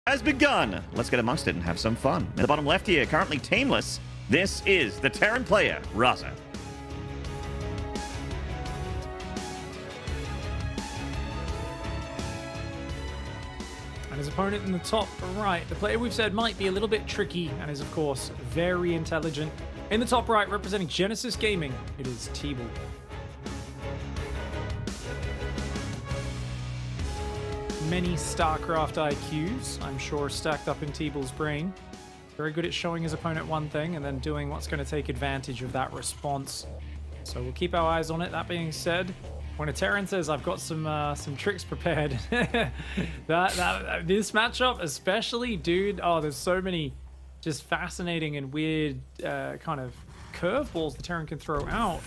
has begun. Let's get amongst it and have some fun. In the bottom left here, currently teamless, this is the Terran player, Raza. And his opponent in the top right, the player we've said might be a little bit tricky and is, of course, very intelligent. In the top right, representing Genesis Gaming, it is TeebuL. Many StarCraft IQs, I'm sure, stacked up in TeebuL's brain. Very good at showing his opponent one thing and then doing what's going to take advantage of that response. So we'll keep our eyes on it. That being said, when a Terran says, I've got some tricks prepared, this matchup especially, dude, oh, there's so many just fascinating and weird kind of curveballs the Terran can throw out.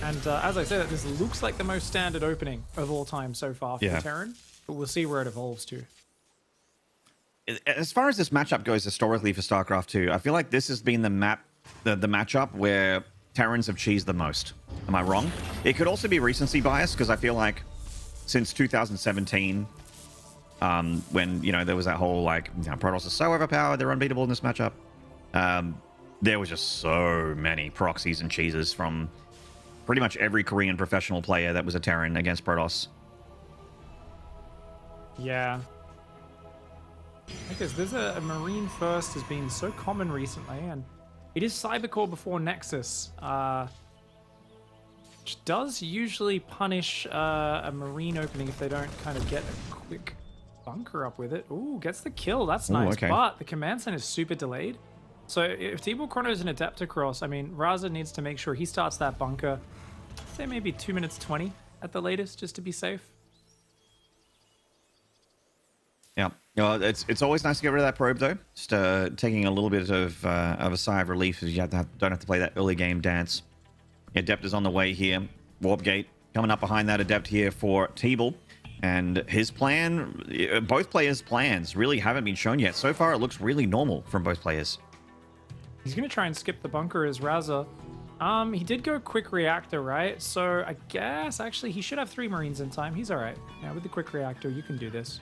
And as I said, this looks like the most standard opening of all time so far for the Terran, but we'll see where it evolves to. As far as this matchup goes historically for StarCraft 2, I feel like this has been the matchup where Terrans have cheesed the most. Am I wrong? It could also be recency bias, because I feel like since 2017, when, you know, there was that whole, like, you know, Protoss are so overpowered, they're unbeatable in this matchup. There was just so many proxies and cheeses from pretty much every Korean professional player that was a Terran against Protoss. Yeah. Because there's a Marine first has been so common recently, and it is Cybercore before Nexus, which does usually punish a Marine opening if they don't kind of get a quick bunker up with it. Ooh, gets the kill. That's nice. Okay. But the command center is super delayed. So if TeebuL chronos an Adept across, I mean, Raza needs to make sure he starts that bunker, say maybe 2 minutes 20 at the latest, just to be safe. Yeah, it's always nice to get rid of that probe, though. Just taking a little bit of a sigh of relief, as you don't have to play that early game dance. Adept is on the way here. Warp Gate coming up behind that Adept here for TeebuL. And his plan, both players' plans really haven't been shown yet. So far, it looks really normal from both players. He's going to try and skip the bunker as Raza. He did go quick reactor, right? So I guess, actually, he should have 3 Marines in time. He's all right. Yeah, with the quick reactor, you can do this.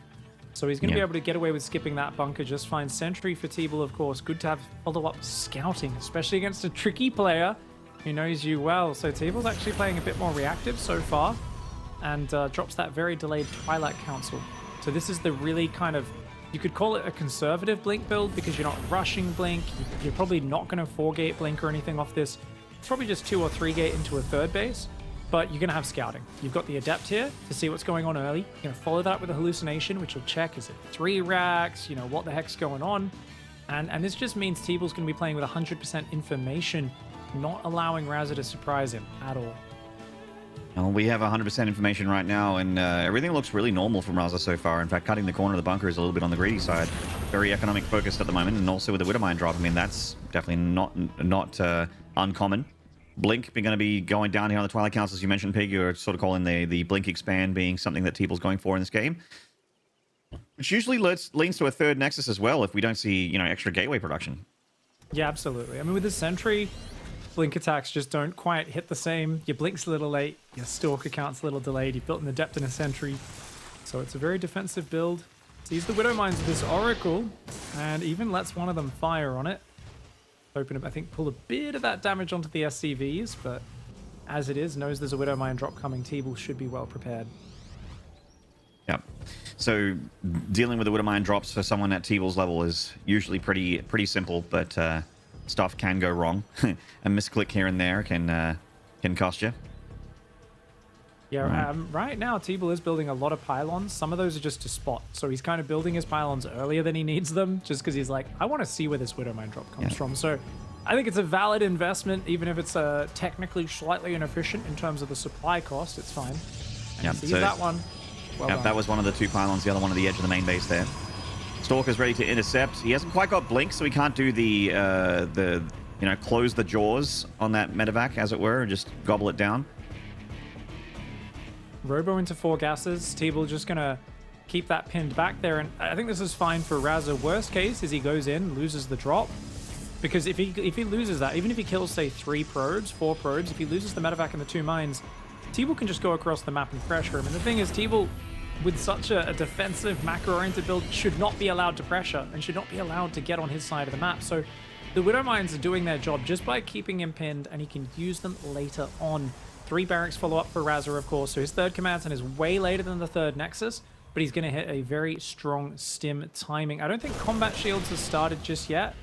So he's going to be able to get away with skipping that bunker just fine. Sentry for TeebuL, of course. Good to have follow-up scouting, especially against a tricky player who knows you well. So TeebuL's actually playing a bit more reactive so far, and drops that very delayed Twilight Council. So this is the really kind of, you could call it a conservative Blink build, because you're not rushing Blink. You're probably not going to 4-gate Blink or anything off this. It's probably just 2 or 3-gate into a 3rd base. But you're going to have scouting. You've got the Adept here to see what's going on early. You're going to follow that with a hallucination, which will check, is it 3 racks? You know, what the heck's going on? And this just means TeebuL's going to be playing with 100% information, not allowing Raza to surprise him at all. Well, we have 100% information right now, and everything looks really normal from Raza so far. In fact, cutting the corner of the bunker is a little bit on the greedy side. Very economic focused at the moment, and also with the Widowmine drop. I mean, that's definitely not uncommon. Blink going to be going down here on the Twilight Council, as you mentioned, Pig. You're sort of calling the Blink expand being something that TeebuL's going for in this game, which usually leans to a 3rd Nexus as well if we don't see, you know, extra gateway production. Yeah, absolutely. I mean, with the Sentry, Blink attacks just don't quite hit the same. Your Blink's a little late, your Stalker count's a little delayed, you've built an Adept and a Sentry, so it's a very defensive build. Sees the Widowmines with this Oracle, and even lets one of them fire on it. Open up, I think, pull a bit of that damage onto the SCVs, but as it is, knows there's a Widowmine drop coming. TeebuL should be well prepared. Yeah. So dealing with the Widowmine drops for someone at TeebuL's level is usually pretty simple, but stuff can go wrong. A misclick here and there can cost you. Yeah, right now TeebuL is building a lot of pylons. Some of those are just to spot. So he's kind of building his pylons earlier than he needs them, just because he's like, I want to see where this Widowmine drop comes from. So I think it's a valid investment, even if it's technically slightly inefficient in terms of the supply cost. It's fine. And he sees that one. Well done. That was one of the 2 pylons, the other one at the edge of the main base there. Stalker's ready to intercept. He hasn't quite got Blink, so he can't do the you know, close the jaws on that medevac, as it were, and just gobble it down. Robo into 4 gases. TeebuL just going to keep that pinned back there. And I think this is fine for Raza. Worst case is he goes in, loses the drop. Because if he loses that, even if he kills, say, 3 probes, 4 probes, if he loses the medevac and the 2 mines, TeebuL can just go across the map and pressure him. And the thing is, TeebuL with such a defensive macro-oriented build should not be allowed to pressure and should not be allowed to get on his side of the map. So the Widow Mines are doing their job just by keeping him pinned, and he can use them later on. 3 barracks follow up for Raza, of course, so his third command center is way later than the third Nexus, but he's going to hit a very strong stim timing. I don't think combat shields has started just yet,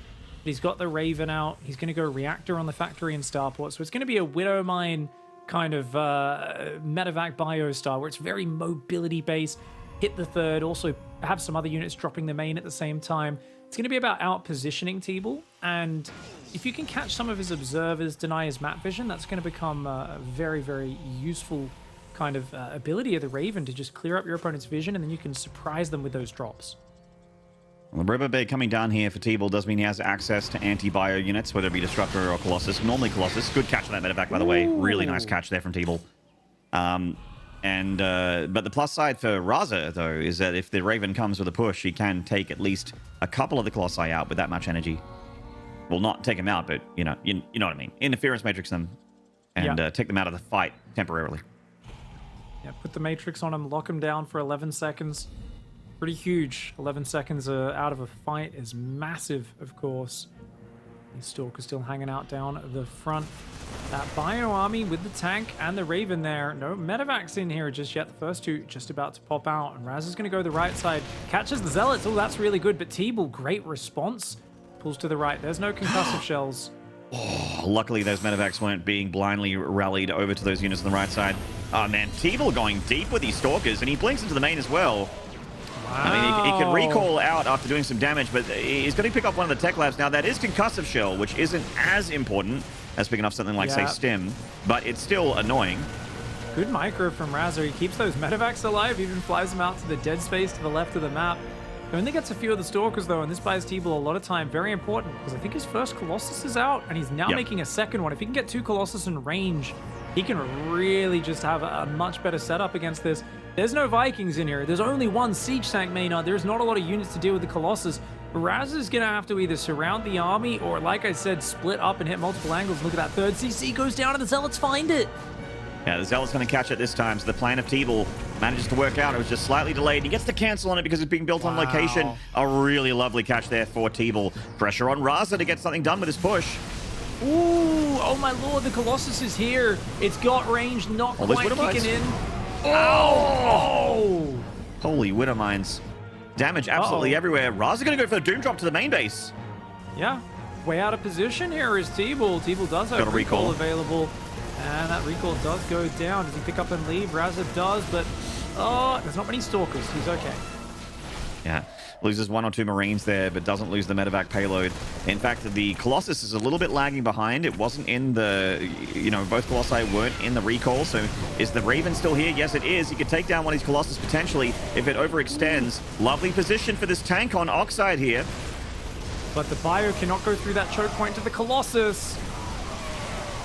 but he's got the Raven out. He's going to go reactor on the factory and starport, so it's going to be a Widow Mine kind of medevac bio style where it's very mobility based. Hit the third, also have some other units dropping the main at the same time. It's going to be about out positioning TeebuL, and if you can catch some of his observers, deny his map vision, that's going to become a very, very useful kind of ability of the Raven to just clear up your opponent's vision, and then you can surprise them with those drops. Well, the River Bay coming down here for TeebuL does mean he has access to anti-bio units, whether it be Disruptor or Colossus. Normally Colossus. Good catch on that medevac, by the way. Really nice catch there from TeebuL. But the plus side for Raza, though, is that if the Raven comes with a push, he can take at least a couple of the Colossi out with that much energy. Well, not take them out, but, you know what I mean. Interference matrix them and take them out of the fight temporarily. Yeah, put the matrix on him, lock him down for 11 seconds. Pretty huge. 11 seconds out of a fight is massive, of course. These Stalkers still hanging out down the front. That Bio Army with the tank and the Raven there. No medevacs in here just yet. The first two just about to pop out. And Raz is going to go the right side. Catches the Zealots. Oh, that's really good. But TeebuL, great response. Pulls to the right. There's no concussive shells. Oh, luckily those medevacs weren't being blindly rallied over to those units on the right side. Oh, man. TeebuL going deep with these Stalkers. And he blinks into the main as well. Wow. I mean, he can recall out after doing some damage, but he's going to pick up one of the tech labs. Now, that is concussive shell, which isn't as important as picking up something like, say, stim, but it's still annoying. Good micro from Raza. He keeps those medevacs alive, even flies them out to the dead space to the left of the map. He only gets a few of the Stalkers, though, and this buys TeebuL a lot of time. Very important, because I think his first Colossus is out, and he's now making a second one. If he can get 2 Colossus in range, he can really just have a much better setup against this. There's no Vikings in here. There's only one Siege Tank Maynard. There's not a lot of units to deal with the Colossus. Raz is going to have to either surround the army or, like I said, split up and hit multiple angles. Look at that. Third CC goes down and the Zealots find it. Yeah, the Zealot's going to catch it this time, so the plan of TeebuL manages to work out. It was just slightly delayed. He gets the cancel on it because it's being built on location. A really lovely catch there for TeebuL. Pressure on Raza to get something done with his push. Ooh, oh my lord, the Colossus is here. It's got range, not quite kicking in. Oh! Holy Widow Mines. Damage absolutely everywhere. Raza going to go for the Doom Drop to the main base. Yeah, way out of position here is TeebuL. TeebuL does have recall available, and that recall does go down. Does he pick up and leave? Raza does, but there's not many Stalkers. He's okay. Yeah. Loses 1 or 2 Marines there, but doesn't lose the medevac payload. In fact, the Colossus is a little bit lagging behind. It wasn't in the, both Colossi weren't in the recall. So is the Raven still here? Yes, it is. He could take down one of these Colossus potentially if it overextends. Lovely position for this tank on Oxide here. But the Bio cannot go through that choke point to the Colossus.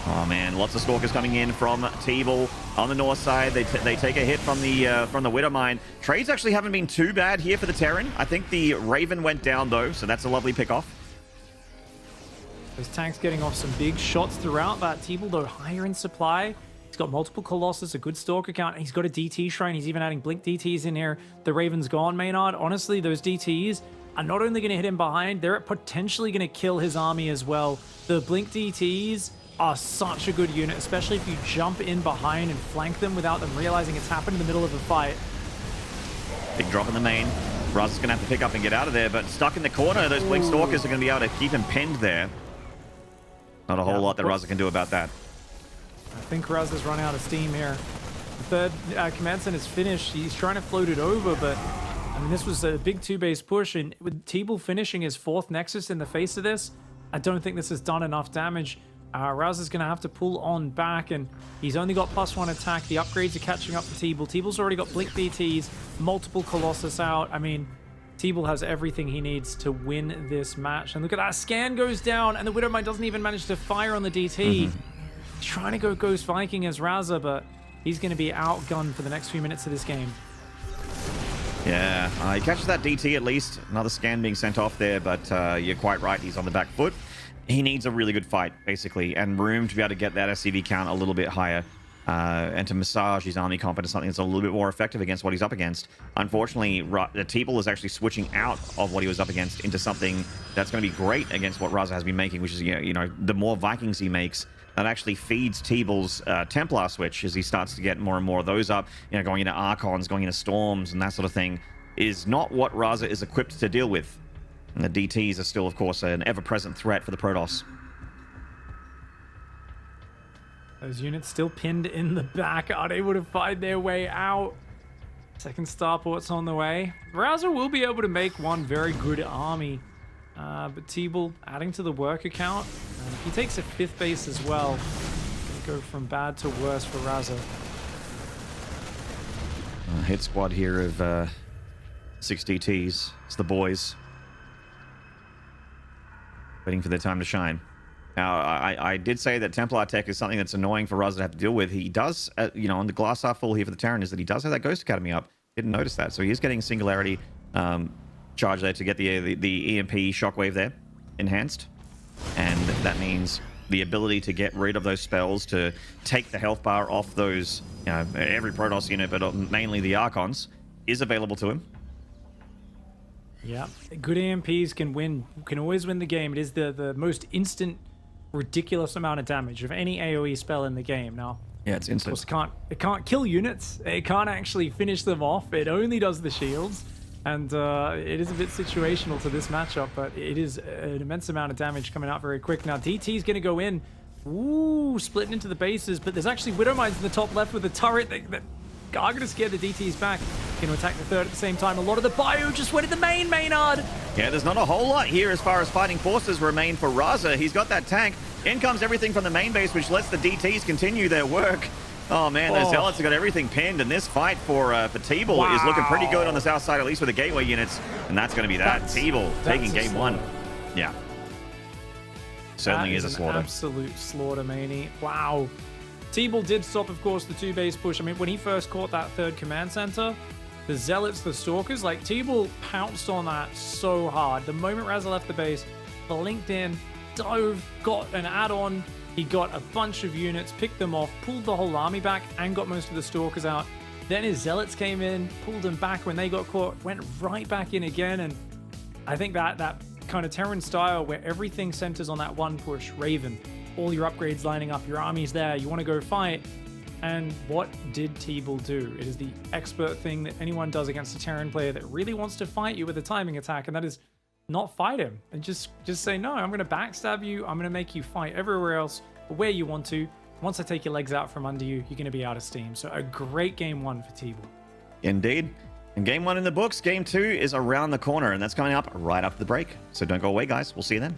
Oh man, lots of Stalkers coming in from TeebuL on the north side. They take a hit from the Widow Mine. Trades actually haven't been too bad here for the Terran. I think the Raven went down though, so that's a lovely pickoff. Those tanks getting off some big shots throughout. That TeebuL though higher in supply. He's got multiple Colossus, a good Stalker count, and he's got a DT Shrine. He's even adding Blink DTs in here. The Raven's gone, Maynard. Honestly, those DTs are not only going to hit him behind, they're potentially going to kill his army as well. The Blink DTs are such a good unit, especially if you jump in behind and flank them without them realizing it's happened in the middle of a fight. Big drop in the main. Raza's going to have to pick up and get out of there, but stuck in the corner, those Blink Stalkers are going to be able to keep him pinned there. Not a whole lot that Raza can do about that. I think Raza's run out of steam here. The third command center is finished. He's trying to float it over, but I mean, this was a big 2-base push, and with TeebuL finishing his 4th Nexus in the face of this, I don't think this has done enough damage. Raza's going to have to pull on back, and he's only got +1 attack. The upgrades are catching up for TeebuL. TeebuL's already got Blink DTs, multiple Colossus out. I mean, TeebuL has everything he needs to win this match. And look at that, scan goes down, and the Widowmine doesn't even manage to fire on the DT. He's trying to go Ghost Viking as Raza, but he's going to be outgunned for the next few minutes of this game. Yeah, he catches that DT at least. Another scan being sent off there, but you're quite right. He's on the back foot. He needs a really good fight, basically, and room to be able to get that SCV count a little bit higher. and to massage his army comp into something that's a little bit more effective against what he's up against. Unfortunately, TeebuL is actually switching out of what he was up against into something that's going to be great against what Raza has been making, which is, you know, the more Vikings he makes, that actually feeds TeebuL's Templar switch as he starts to get more and more of those up, you know, going into Archons, going into Storms, and that sort of thing, is not what Raza is equipped to deal with. And the DTs are still, of course, an ever-present threat for the Protoss. Those units still pinned in the back, unable to find their way out. Second starport's on the way. Raza will be able to make one very good army. But TeebuL adding to the work account. He takes a 5th base as well. Go from bad to worse for Raza. Hit squad here of 6 DTs. It's the boys. Waiting for their time to shine. Now, I did say that Templar tech is something that's annoying for Raza to have to deal with. He does, you know, on the glass half full here for the Terran is that he does have that Ghost Academy up. Didn't notice that. So he is getting Singularity charge there to get the EMP shockwave there enhanced. And that means the ability to get rid of those spells, to take the health bar off those, you know, every Protoss unit, but mainly the Archons, is available to him. Yeah, good EMPs can always win the game. It is the most instant, ridiculous amount of damage of any AoE spell in the game. Now, yeah, it's instant. Of course, it can't kill units. It can't actually finish them off. It only does the shields. And it is a bit situational to this matchup, but it is an immense amount of damage coming out very quick. Now, DT is going to go in. Ooh, splitting into the bases, but there's actually Widowmines in the top left with the turret that are going to scare the DTs back. Going to attack the third at the same time. A lot of the bio just went in the Maynard. Yeah, there's not a whole lot here as far as fighting forces remain for Raza. He's got that tank. In comes everything from the main base, which lets the DTs continue their work. Oh man, those Zealots have got everything pinned, and this fight for TeebuL is looking pretty good on the south side, at least with the gateway units, and that's going to be that. TeebuL taking game one. Yeah, certainly is a slaughter. Absolute slaughter, Maney. Wow. TeebuL did stop, of course, the 2-base push. I mean, when he first caught that third command center, the Zealots, the Stalkers, like TeebuL pounced on that so hard. The moment Raza left the base, blinked in, dove, got an add-on. He got a bunch of units, picked them off, pulled the whole army back, and got most of the Stalkers out. Then his Zealots came in, pulled them back when they got caught, went right back in again. And I think that kind of Terran style where everything centers on that one push, Raven, all your upgrades lining up, your army's there, you want to go fight. And what did TeebuL do? It is the expert thing that anyone does against a Terran player that really wants to fight you with a timing attack, and that is not fight him and just say, no, I'm going to backstab you. I'm going to make you fight everywhere else where you want to. Once I take your legs out from under you, you're going to be out of steam. So a great game one for TeebuL. Indeed. And game one in the books. Game two is around the corner, and that's coming up right after the break. So don't go away, guys. We'll see you then.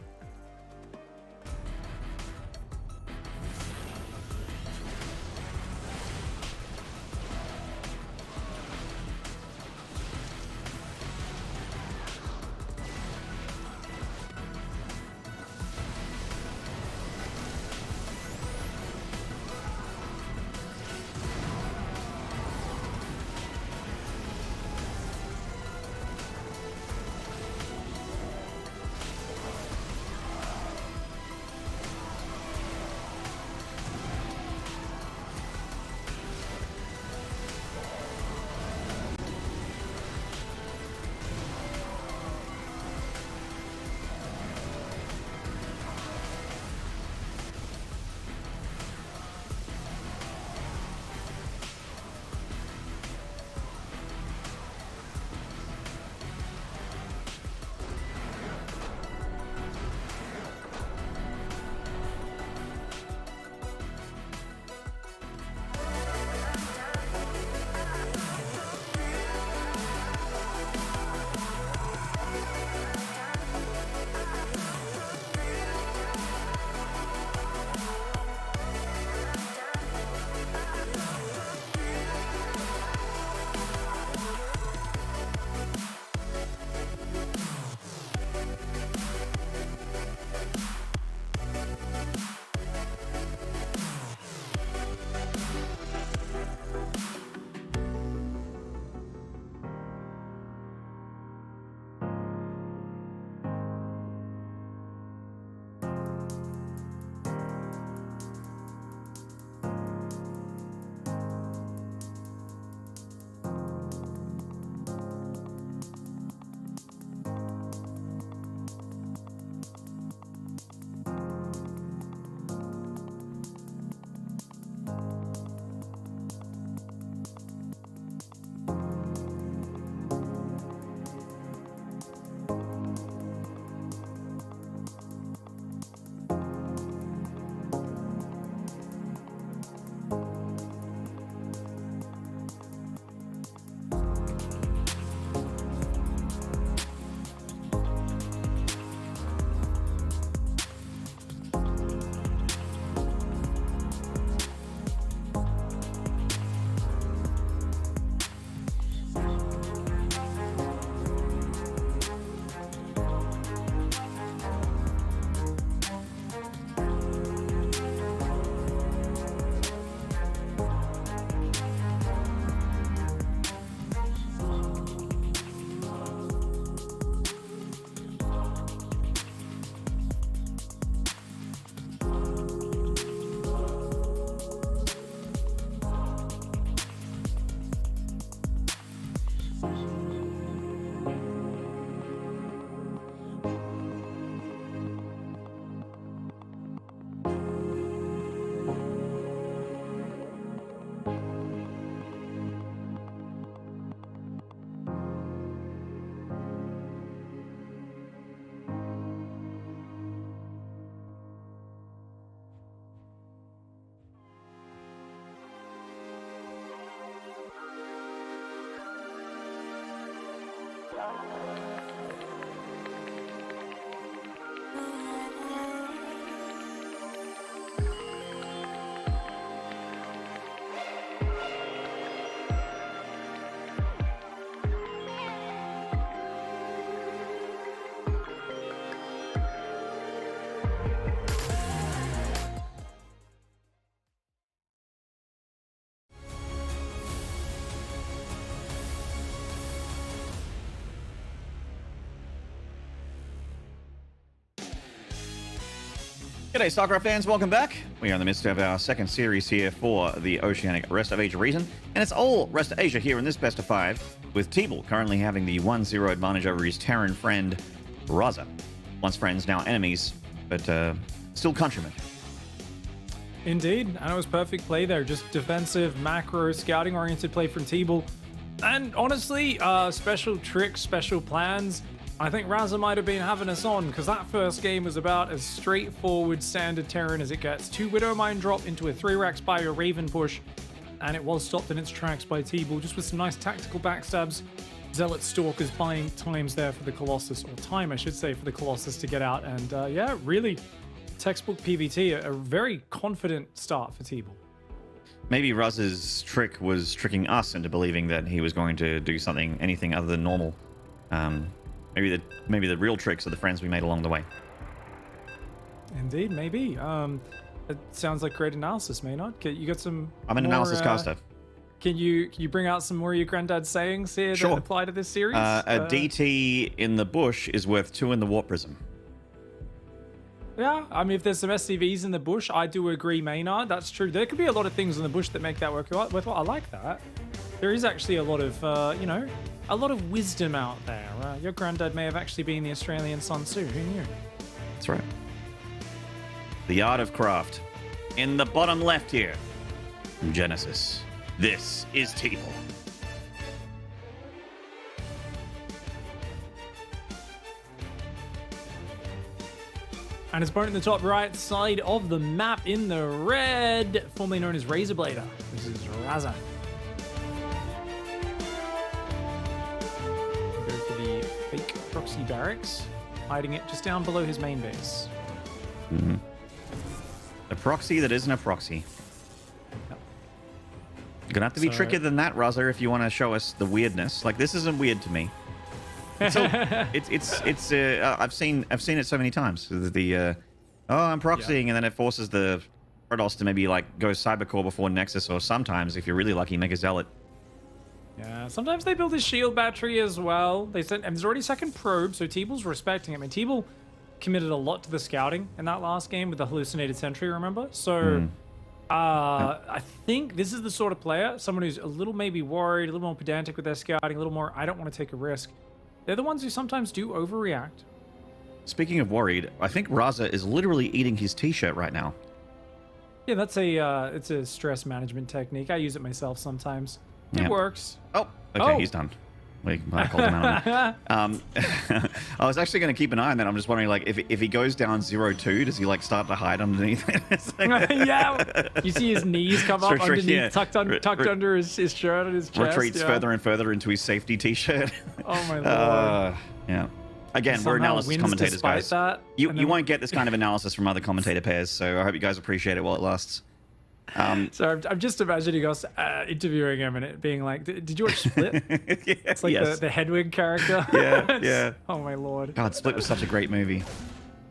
G'day, StarCraft fans. Welcome back. We are in the midst of our second series here for the Oceanic Rest of Asia region, and it's all Rest of Asia here in this best of 5, with TeebuL currently having the 1-0 advantage over his Terran friend, Raza. Once friends, now enemies, but still countrymen. Indeed, and it was perfect play there. Just defensive, macro, scouting-oriented play from TeebuL. And honestly, special tricks, special plans. I think Raza might have been having us on, because that first game was about as straightforward standard Terran as it gets. 2 Widowmine drop into a 3-rack spy or Raven push, and it was stopped in its tracks by TeebuL, just with some nice tactical backstabs. Zealot Stalkers buying times there for the Colossus, or time I should say, for the Colossus to get out. And yeah, really textbook PvT, a very confident start for TeebuL. Maybe Raza's trick was tricking us into believing that he was going to do anything other than normal. Maybe the real tricks are the friends we made along the way. Indeed, maybe. It sounds like great analysis, Maynard. You got some? I'm an analysis caster. Can you bring out some more of your granddad's sayings here that apply to this series? A DT in the bush is worth 2 in the warp prism. Yeah, I mean, if there's some SCVs in the bush, I do agree, Maynard. That's true. There could be a lot of things in the bush that make that work worthwhile. I like that. There is actually a lot of, a lot of wisdom out there. Your granddad may have actually been the Australian Sun Tzu. Who knew? That's right. The Art of Craft. In the bottom left here. Genesis. This is TeebuL. And his opponent in the top right side of the map in the red, formerly known as Razorblader. This is Raza. Go for the fake proxy barracks, hiding it just down below his main base. Mm-hmm. A proxy that isn't a proxy. Yep. You're gonna have to be trickier than that, Raza, if you want to show us the weirdness. Like, this isn't weird to me. I've seen it so many times. I'm proxying, and then it forces the Protoss to maybe like go Cybercore before Nexus, or sometimes, if you're really lucky, make a Zealot. Yeah, sometimes they build a shield battery as well. And there's already second probe, so TeebuL's respecting it. I mean, TeebuL committed a lot to the scouting in that last game with the hallucinated sentry, remember? So I think this is the sort of player, someone who's a little maybe worried, a little more pedantic with their scouting, a little more, I don't want to take a risk. They're the ones who sometimes do overreact. Speaking of worried, I think Raza is literally eating his t-shirt right now. Yeah, that's it's a stress management technique. I use it myself sometimes. It works. Oh, okay, he's done. I called him out on it. I was actually going to keep an eye on that. I'm just wondering, like, if he goes down 0-2, does he like start to hide underneath it? Yeah, you see his knees come up underneath, tucked under his shirt and his chest. Retreats further and further into his safety t-shirt. Oh my lord. Yeah. Again, we're analysis commentators, guys. You won't get this kind of analysis from other commentator pairs, so I hope you guys appreciate it while it lasts. So I'm just imagining us interviewing him and it being like, did you watch Split? It's like the Hedwig character. Yeah. Oh my lord. God, Split was such a great movie.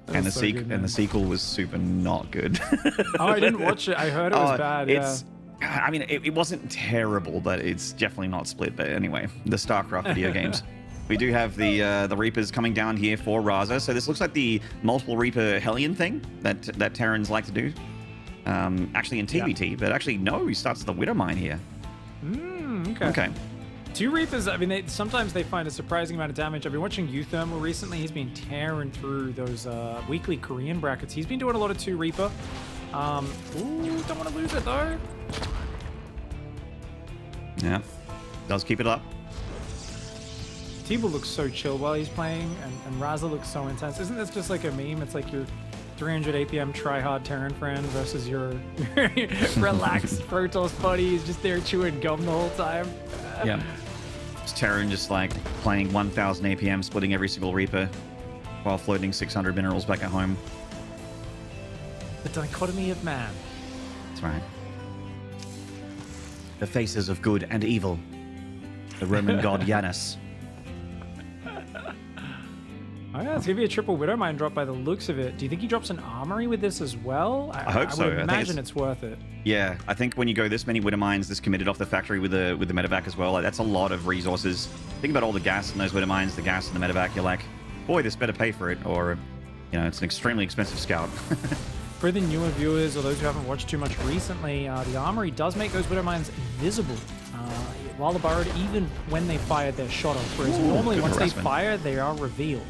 And the sequel was super not good. Oh, I didn't watch it. I heard it was bad. I mean, it wasn't terrible, but it's definitely not Split. But anyway, the StarCraft video games. We do have the Reapers coming down here for Raza. So this looks like the multiple Reaper Hellion thing that Terrans like to do. Actually in TBT, but actually no, he starts the Widowmine here. Okay. 2 Reapers, I mean, sometimes they find a surprising amount of damage. I've been watching Uthermal recently. He's been tearing through those weekly Korean brackets. He's been doing a lot of 2 Reaper. Don't want to lose it though. Yeah, does keep it up. TeebuL looks so chill while he's playing, and Raza looks so intense. Isn't this just like a meme? It's like your 300 APM try-hard Terran friend versus your relaxed Protoss buddy who's just there chewing gum the whole time. Yeah. It's Terran just like playing 1000 APM, splitting every single Reaper while floating 600 minerals back at home. The dichotomy of man. That's right. The faces of good and evil. The Roman god Janus. Oh yeah, it's gonna be a triple Widowmine drop by the looks of it. Do you think he drops an armory with this as well? I hope so. I would imagine it's worth it. Yeah, I think when you go this many Widowmines, this committed off the factory with the medevac as well, like, that's a lot of resources. Think about all the gas in those Widowmines, the gas in the medevac. You're like, boy, this better pay for it, or it's an extremely expensive scout. For the newer viewers or those who haven't watched too much recently, the armory does make those Widow Mines invisible while they're burrowed, even when they fired their shot off. Whereas normally once they fire, they are revealed.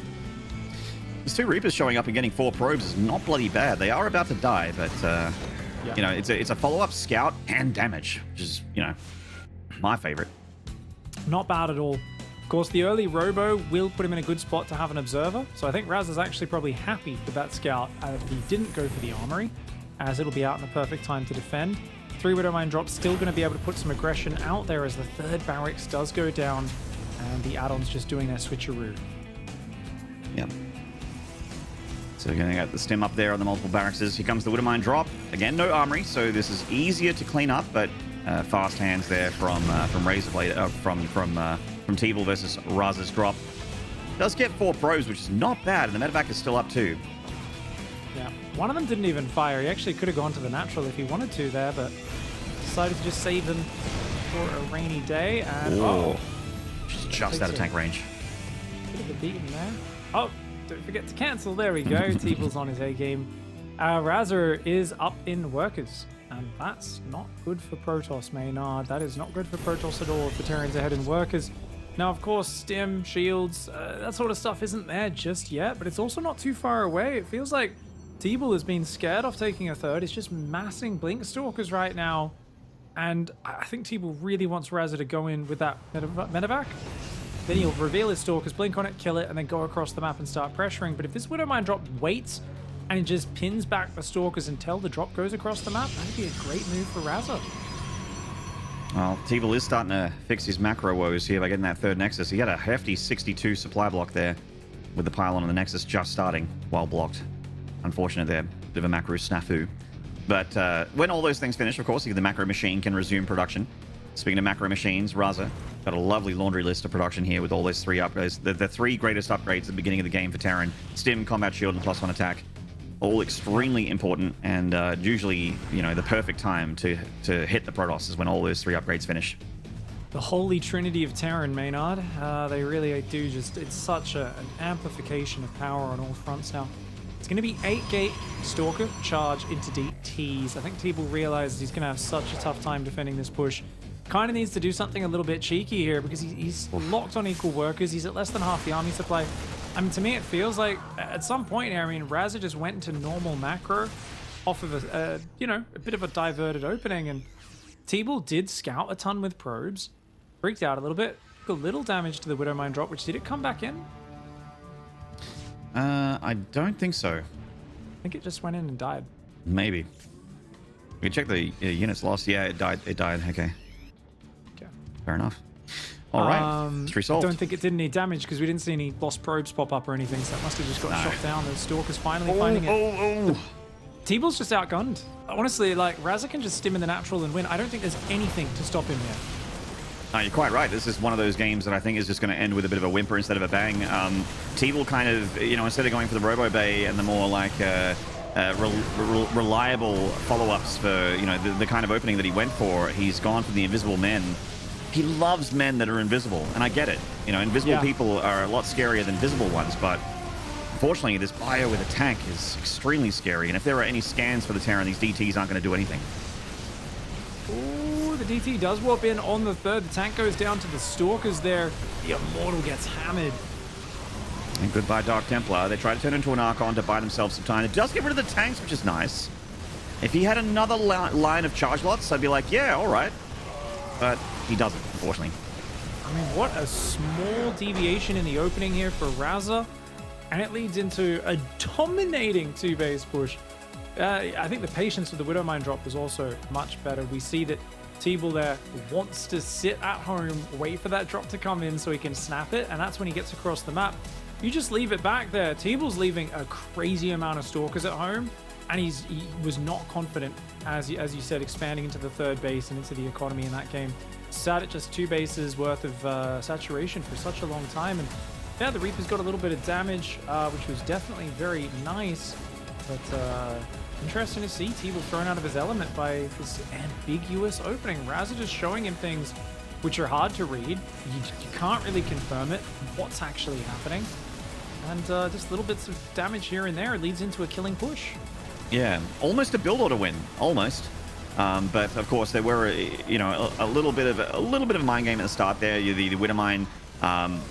There's 2 Reapers showing up and getting 4 probes is not bloody bad. They are about to die, but you know, it's a follow-up scout and damage, which is, you know, my favorite. Not bad at all. Of course, the early Robo will put him in a good spot to have an observer, so I think Raz is actually probably happy with that scout that he didn't go for the armory, as it'll be out in the perfect time to defend. 3 Widow Mine drops, still going to be able to put some aggression out there as the 3rd barracks does go down, and the add-ons just doing their switcheroo. Yep. So we're going to get the stem up there on the multiple barracks. Here comes the Widow Mine drop. Again, no armory, so this is easier to clean up, but fast hands there from Razorblade, from TeebuL versus Raza's drop. Does get 4 probes, which is not bad, and the medevac is still up too. Yeah, one of them didn't even fire. He actually could have gone to the natural if he wanted to there, but decided to just save them for a rainy day. And just out of tank range. Bit of a beating there. Oh, don't forget to cancel. There we go. TeebuL's on his A game. Raza is up in workers, and that's not good for Protoss, Maynard. That is not good for Protoss at all if the Terrans ahead in workers. Now, of course, stim, shields, that sort of stuff isn't there just yet, but it's also not too far away. It feels like TeebuL has been scared off taking a 3rd. It's just massing Blink Stalkers right now, and I think TeebuL really wants Raza to go in with that medevac. Then he'll reveal his Stalkers, blink on it, kill it, and then go across the map and start pressuring. But if this Widow Mine drop waits and it just pins back the Stalkers until the drop goes across the map, that'd be a great move for Raza. Well, TeebuL is starting to fix his macro woes here by getting that 3rd Nexus. He had a hefty 62 supply block there with the pylon on the Nexus just starting while blocked. Unfortunate there. Bit of a macro snafu. But when all those things finish, of course, the macro machine can resume production. Speaking of macro machines, Raza got a lovely laundry list of production here with all those 3 upgrades. The 3 greatest upgrades at the beginning of the game for Terran: Stim, Combat Shield, and +1 attack. All extremely important, and usually, you know, the perfect time to hit the Protoss is when all those 3 upgrades finish. The holy trinity of Terran, Maynard. They really do just... It's such an amplification of power on all fronts now. It's going to be 8-gate Stalker charge into DTs. I think TeebuL realizes he's going to have such a tough time defending this push. Kind of needs to do something a little bit cheeky here because he's locked on equal workers. He's at less than half the army supply. I mean, to me, it feels like at some point here, I mean, Raza just went into normal macro off of a bit of a diverted opening, and TeebuL did scout a ton with probes, freaked out a little bit, took a little damage to the Widow Mine drop, which did it come back in? I don't think so. I think it just went in and died. Maybe. We can check the units lost. Yeah, it died. It died. Okay. Fair enough. All right. It's resolved. I don't think it did any damage because we didn't see any lost probes pop up or anything, so that must have just got shot down. The Stalker's finally finding it. TeebuL's just outgunned. Honestly, like, Raza can just stim in the natural and win. I don't think there's anything to stop him here. No, you're quite right. This is one of those games that I think is just going to end with a bit of a whimper instead of a bang. TeebuL kind of, you know, instead of going for the Robo Bay and the more like reliable follow-ups for, you know, the kind of opening that he went for, he's gone for the invisible men. He loves men that are invisible, and I get it. You know, invisible people are a lot scarier than visible ones, but unfortunately, this bio with a tank is extremely scary, and if there are any scans for the Terran, these DTs aren't going to do anything. Ooh, the DT does warp in on the 3rd. The tank goes down to the Stalkers there. The Immortal gets hammered. And goodbye, Dark Templar. They try to turn into an Archon to buy themselves some time. It does get rid of the tanks, which is nice. If he had another line of charge lots, I'd be like, yeah, all right. But he doesn't, unfortunately. I mean, what a small deviation in the opening here for Raza. And it leads into a dominating 2-base push. I think the patience with the Widow Mine drop was also much better. We see that TeebuL there wants to sit at home, wait for that drop to come in so he can snap it, and that's when he gets across the map. You just leave it back there. TeebuL's leaving a crazy amount of Stalkers at home, and he was not confident, as you said, expanding into the 3rd base and into the economy in that game. Sat at just 2 bases worth of saturation for such a long time, and yeah, the Reaper's got a little bit of damage, which was definitely very nice, but interesting to see TeebuL thrown out of his element by this ambiguous opening. Raza just showing him things which are hard to read. You can't really confirm it, what's actually happening. And just little bits of damage here and there leads into a killing push. Yeah, almost a build order win, almost. But of course, there were, you know, a little bit of a mind game at the start there. The Widowmine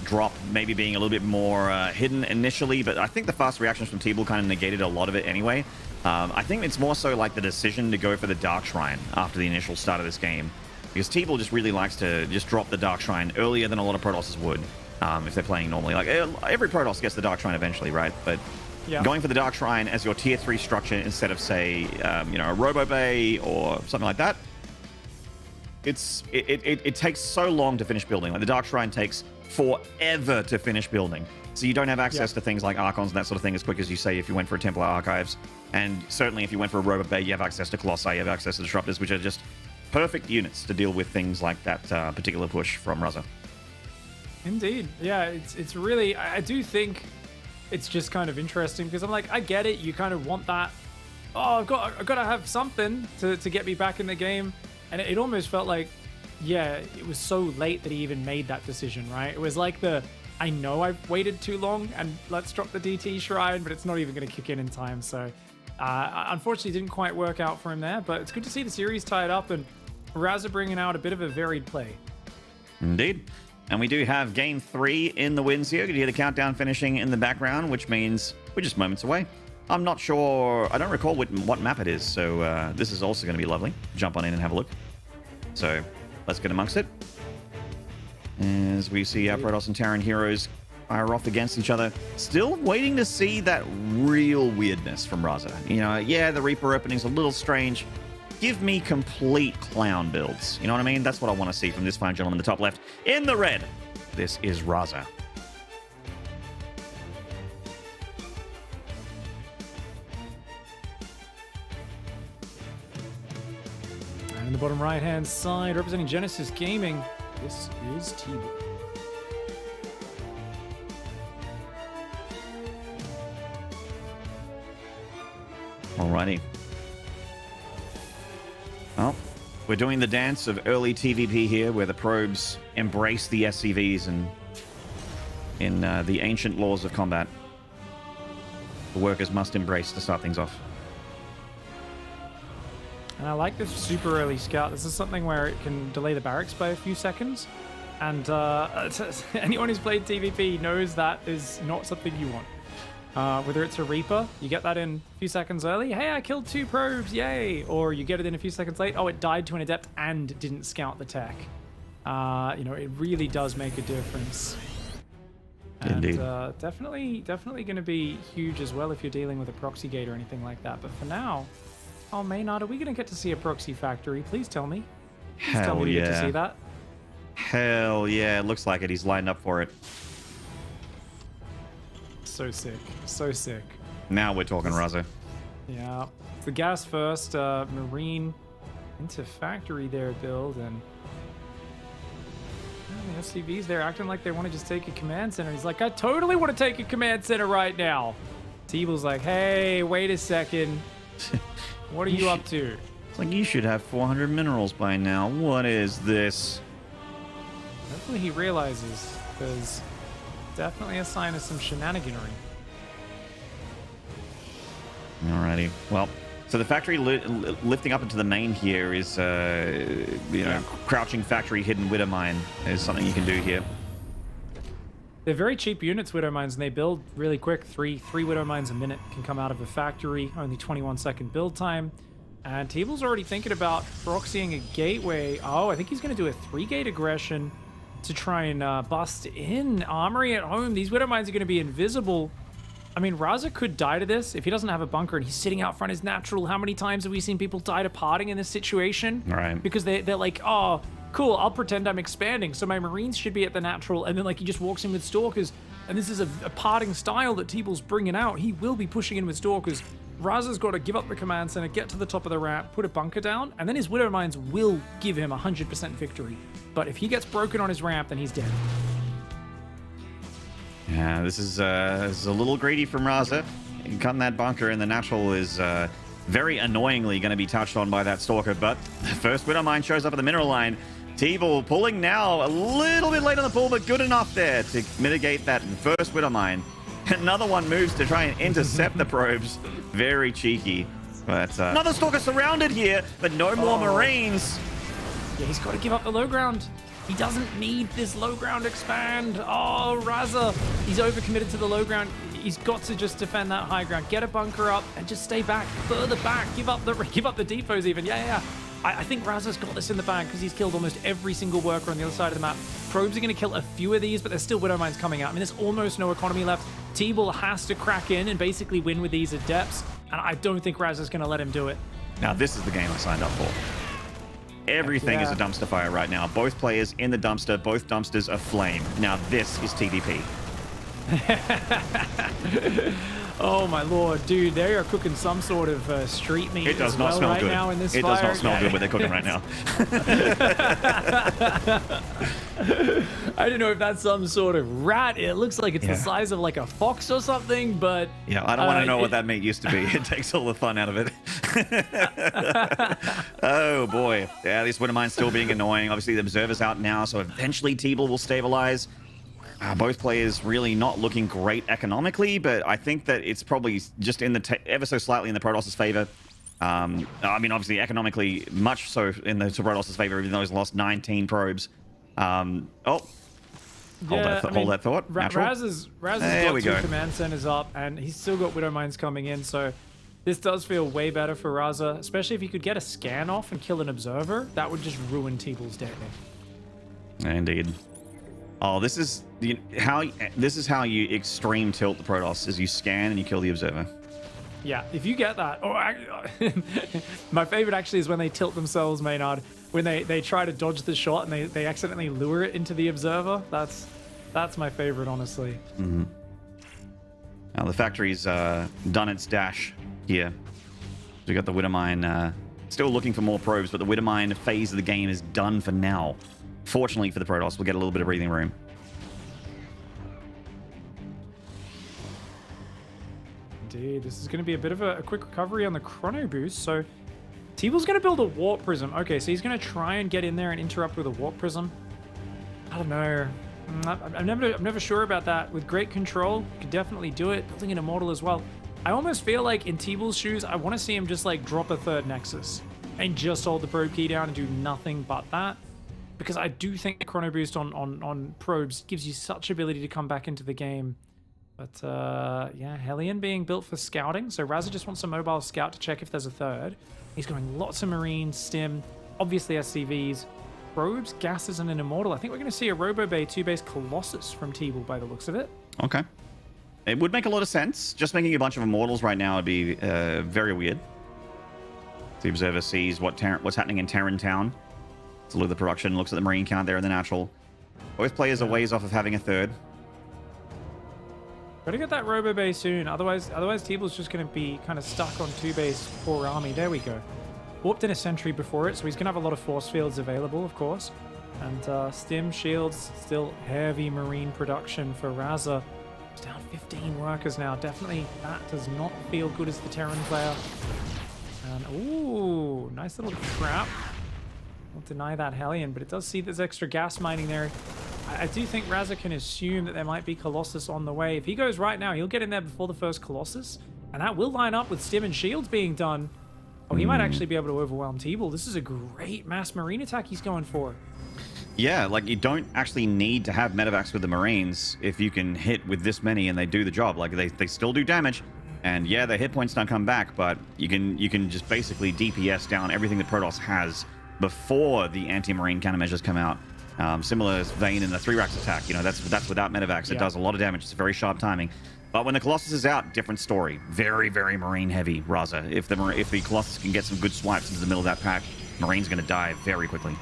drop maybe being a little bit more hidden initially, but I think the fast reactions from TeebuL kind of negated a lot of it anyway. I think it's more so like the decision to go for the Dark Shrine after the initial start of this game, because TeebuL just really likes to just drop the Dark Shrine earlier than a lot of Protosses would if they're playing normally. Like every Protoss gets the Dark Shrine eventually, right? But yeah, going for the Dark Shrine as your tier 3 structure instead of, say, you know, a Robo Bay or something like that, it takes so long to finish building. Like the Dark Shrine takes forever to finish building, so you don't have access to things like Archons and that sort of thing as quick as you say if you went for a Templar Archives. And certainly if you went for a Robo Bay, you have access to Colossi, you have access to Disruptors, which are just perfect units to deal with things like that particular push from Raza. Indeed. Yeah, it's really, I do think it's just kind of interesting, because I'm like, I get it, you kind of want that, oh, I've got to have something to get me back in the game. And it almost felt like, yeah, it was so late that he even made that decision, right? It was like I know I've waited too long and let's drop the DT Shrine, but it's not even going to kick in time. So unfortunately, it didn't quite work out for him there, but it's good to see the series tied up and Raza bringing out a bit of a varied play. Indeed. And we do have game 3 in the wins here. You hear the countdown finishing in the background, which means we're just moments away. I'm not sure, I don't recall what map it is, so this is also going to be lovely. Jump on in and have a look. So let's get amongst it. As we see our Protoss and Terran heroes fire off against each other. Still waiting to see that real weirdness from Raza. You know, yeah, the Reaper opening's a little strange. Give me complete clown builds. You know what I mean? That's what I want to see from this fine gentleman in the top left. In the red, this is Raza. And in the bottom right-hand side, representing Genesis Gaming, this is TeebuL. Alrighty. Well, we're doing the dance of early TVP here, where the probes embrace the SCVs and in the ancient laws of combat, the workers must embrace to start things off. And I like this super early scout. This is something where it can delay the barracks by a few seconds. And anyone who's played TVP knows that is not something you want. Whether it's a Reaper, you get that in a few seconds early. Hey, I killed 2 probes, yay! Or you get it in a few seconds late. Oh, it died to an Adept and didn't scout the tech. You know, it really does make a difference. And, indeed. Definitely going to be huge as well if you're dealing with a proxy gate or anything like that. But for now, oh, Maynard, are we going to get to see a proxy factory? Please tell me. Please tell me we get to see that. Hell yeah, it looks like it. He's lined up for it. So sick. So sick. Now we're talking, Raza. Yeah. The gas first, Marine into factory there build, and the SCVs, they're acting like they want to just take a command center. He's like, I totally want to take a command center right now. TeebuL's like, hey, wait a second. What are you up to? It's like, you should have 400 minerals by now. What is this? Hopefully he realizes, because definitely a sign of some shenaniganery. Alrighty. Well, so the factory lifting up into the main here is, you know, crouching factory hidden Widow Mine is something you can do here. They're very cheap units, Widow Mines, and they build really quick. Three Widow Mines a minute can come out of a factory, only 21-second build time. And TeebuL's already thinking about proxying a gateway. Oh, I think he's going to do a 3-gate aggression to try and bust in. Armory at home. These Widow Mines are going to be invisible. I mean, Raza could die to this if he doesn't have a bunker and he's sitting out front is natural. How many times have we seen people die to parting in this situation? Right. Because they're like, oh, cool, I'll pretend I'm expanding, so my Marines should be at the natural, and then like he just walks in with Stalkers, and this is a parting style that TeebuL's bringing out. He will be pushing in with Stalkers. Raza's got to give up the command center, get to the top of the ramp, put a bunker down, and then his Widow Mines will give him 100% victory. But if he gets broken on his ramp, then he's dead. Yeah, this is a little greedy from Raza. You can cut in that bunker, and the natural is very annoyingly going to be touched on by that Stalker, but the first Widow Mine shows up at the mineral line. TeebuL pulling now, a little bit late on the pull, but good enough there to mitigate that first Widow Mine. Another one moves to try and intercept the probes. Very cheeky. But another Stalker surrounded here, but no more Marines. Yeah, he's got to give up the low ground. He doesn't need this low ground expand. Oh, Raza, he's overcommitted to the low ground. He's got to just defend that high ground. Get a bunker up and just stay back, further back. Give up the depots even. Yeah. I think Raza's got this in the bag because he's killed almost every single worker on the other side of the map. Probes are going to kill a few of these, but there's still Widow Mines coming out. I mean, there's almost no economy left. TeebuL has to crack in and basically win with these at depths, and I don't think Raza's going to let him do it. Now, this is the game I signed up for. Everything is a dumpster fire right now. Both players in the dumpster, both dumpsters aflame. Now, this is TVP. Oh my lord, dude, they are cooking some sort of street meat. It does not smell right good. Now in this it fire. does not smell good what they're cooking right now. I don't know if that's some sort of rat. It looks like it's the size of like a fox or something, but yeah, I don't want to know what that meat used to be. It takes all the fun out of it. Oh boy, yeah, this Widow Mine's still being annoying. Obviously, the Observer's out now, so eventually TeebuL will stabilize. Both players really not looking great economically, but I think that it's probably just in the ever so slightly in the Protoss' favor. I mean, obviously, economically, much so in the Protoss' favor, even though he's lost 19 probes. Hold that thought. Raza's got two command centers up, and he's still got Widow Mines coming in, so this does feel way better for Raza, especially if he could get a scan off and kill an Observer. That would just ruin TeebuL's day. Indeed. Oh, this is how you extreme tilt the Protoss, is you scan and you kill the Observer. Yeah, if you get that. My favorite actually is when they tilt themselves, Maynard, when they try to dodge the shot and they accidentally lure it into the Observer. That's my favorite, honestly. Mm-hmm. Now the factory's done its dash here. We got the Widow Mine still looking for more probes, but the Widow Mine phase of the game is done for now. Fortunately for the Protoss, we'll get a little bit of breathing room. Indeed, this is going to be a bit of a quick recovery on the chrono boost. So TeebuL's going to build a warp prism. Okay, so he's going to try and get in there and interrupt with a warp prism. I don't know. I'm never sure about that. With great control, you can definitely do it. Building an immortal as well. I almost feel like in TeebuL's shoes, I want to see him just like drop a third Nexus and just hold the probe key down and do nothing but that. Because I do think the chrono boost on probes gives you such ability to come back into the game. But yeah, Hellion being built for scouting. So Raza just wants a mobile scout to check if there's a third. He's going lots of Marines, Stim, obviously SCVs, probes, gases, and an immortal. I think we're going to see a Robo Bay 2-base Colossus from TeebuL by the looks of it. Okay. It would make a lot of sense. Just making a bunch of immortals right now would be very weird. The Observer sees what's happening in Terran Town. To look at the production, looks at the Marine count there in the natural. Both players are ways off of having a third. Gotta get that Robo Bay soon, otherwise TeebuL's just gonna be kind of stuck on 2-base poor army. There we go. Warped in a sentry before it, so he's gonna have a lot of force fields available, of course. And Stim shields, still heavy Marine production for Raza. It's down 15 workers now. Definitely that does not feel good as the Terran player. And ooh, nice little trap. Won't deny that Hellion, but it does see there's extra gas mining there. I do think Raza can assume that there might be Colossus on the way. If he goes right now, he'll get in there before the first Colossus, and that will line up with Stim and shields being done. Oh, he might actually be able to overwhelm TeebuL. This is a great mass Marine attack he's going for. Yeah, like you don't actually need to have medevacs with the Marines if you can hit with this many and they do the job. Like they still do damage, and yeah, their hit points don't come back, but you can just basically DPS down everything that Protoss has before the anti-Marine countermeasures come out. Similar vein in the 3-Rax attack. You know, that's without medevacs. It does a lot of damage. It's very sharp timing. But when the Colossus is out, different story. Very, very Marine heavy, Raza. If the Colossus can get some good swipes into the middle of that pack, Marine's going to die very quickly.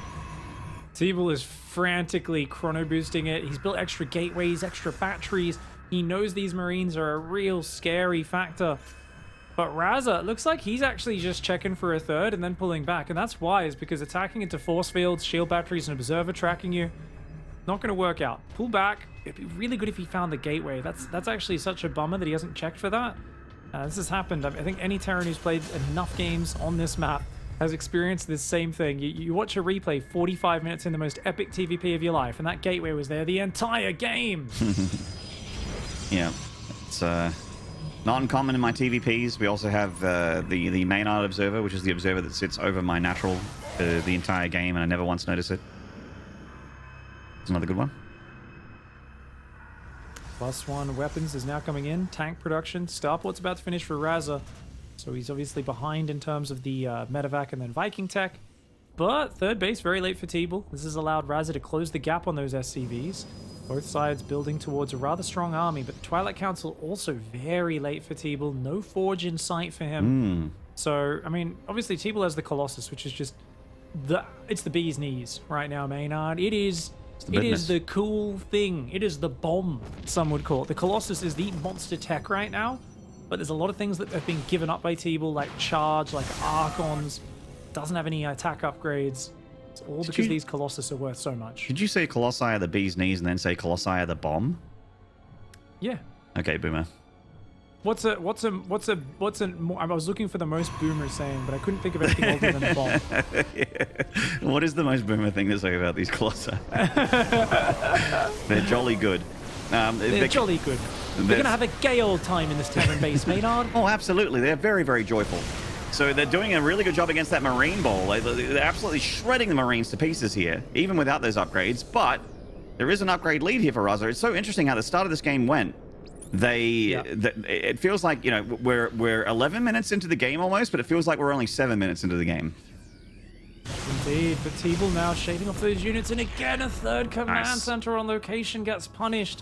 TeebuL is frantically chrono boosting it. He's built extra gateways, extra batteries. He knows these Marines are a real scary factor. But Raza, it looks like he's actually just checking for a third and then pulling back. And that's wise, because attacking into force fields, shield batteries, and observer tracking you, not going to work out. Pull back. It'd be really good if he found the gateway. That's actually such a bummer that he hasn't checked for that. This has happened. I think any Terran who's played enough games on this map has experienced this same thing. You watch a replay 45 minutes in the most epic TVP of your life, and that gateway was there the entire game. Yeah, it's Not uncommon in my TVPs. We also have the Maynard observer, which is the observer that sits over my natural the entire game, and I never once notice it. It's another good one. +1 weapons is now coming in. Tank production. Starport's about to finish for Raza. So he's obviously behind in terms of the medevac and then Viking tech. But third base, very late for TeebuL. This has allowed Raza to close the gap on those SCVs. Both sides building towards a rather strong army, but the Twilight Council also very late for TeebuL. No forge in sight for him. So, I mean, obviously TeebuL has the Colossus, which is just it's the bee's knees right now, Maynard. It is the cool thing. It is the bomb, some would call it. The Colossus is the monster tech right now, but there's a lot of things that have been given up by TeebuL, like Charge, like Archons. Doesn't have any attack upgrades. It's all because these Colossus are worth so much. Did you say Colossi are the bee's knees and then say Colossi are the bomb? Yeah. Okay, Boomer. I was looking for the most Boomer saying, but I couldn't think of anything older than a bomb. Yeah. What is the most Boomer thing to say about these Colossi? They're jolly good. They're jolly good. We're going to have a gay old time in this tavern base, Maynard. Oh, absolutely. They're very, very joyful. So they're doing a really good job against that Marine Ball. They're absolutely shredding the Marines to pieces here, even without those upgrades. But there is an upgrade lead here for Raza. It's so interesting how the start of this game went. It feels like, you know, we're 11 minutes into the game almost, but it feels like we're only 7 minutes into the game. Indeed, but TeebuL now shaving off those units, and again a third command center on location gets punished.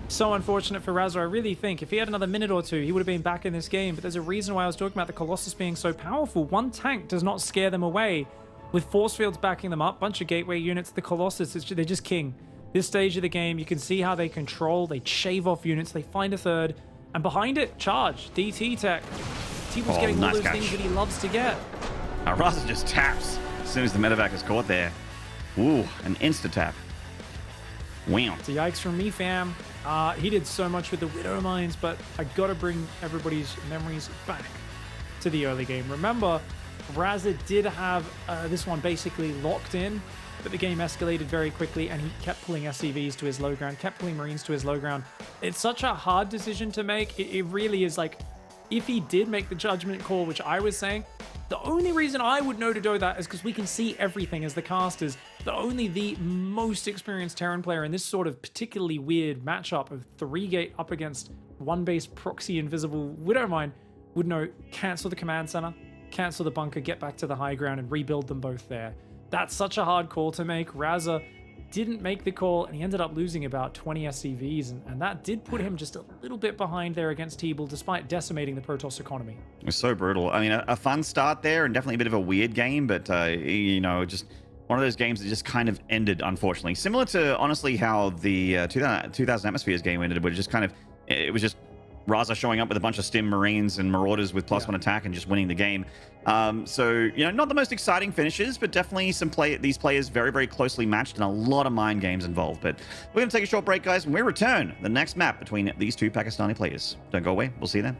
So unfortunate for Raza. I really think if he had another minute or two, he would have been back in this game. But there's a reason why I was talking about the Colossus being so powerful. One tank does not scare them away. With force fields backing them up, bunch of gateway units, the Colossus, they're just king. This stage of the game, you can see how they control, they shave off units, they find a third, and behind it, Charge, DT tech. TeebuL's getting all those things that he loves to get. Raza just taps as soon as the medevac is caught there. Ooh, an insta-tap. Wow. It's a yikes from me, fam. He did so much with the Widow Mines, but I gotta bring everybody's memories back to the early game. Remember, Raza did have this one basically locked in, but the game escalated very quickly, and he kept pulling SCVs to his low ground, kept pulling Marines to his low ground. It's such a hard decision to make. It really is. Like, if he did make the judgment call, which I was saying, the only reason I would know to do that is because we can see everything as the casters. Only the most experienced Terran player in this sort of particularly weird matchup of 3-gate up against 1-base proxy invisible Widowmine would know, cancel the command center, cancel the bunker, get back to the high ground, and rebuild them both there. That's such a hard call to make. Raza didn't make the call, and he ended up losing about 20 SCVs, and that did put him just a little bit behind there against TeebuL, despite decimating the Protoss economy. It was so brutal. I mean, a fun start there, and definitely a bit of a weird game, but, you know, just one of those games that just kind of ended, unfortunately. Similar to, honestly, how the 2000 Atmospheres game ended, where it was just Raza showing up with a bunch of Stim Marines and Marauders with +1 attack and just winning the game. So, you know, not the most exciting finishes, but definitely these players very, very closely matched and a lot of mind games involved. But we're going to take a short break, guys. When we return, the next map between these two Pakistani players. Don't go away. We'll see you then.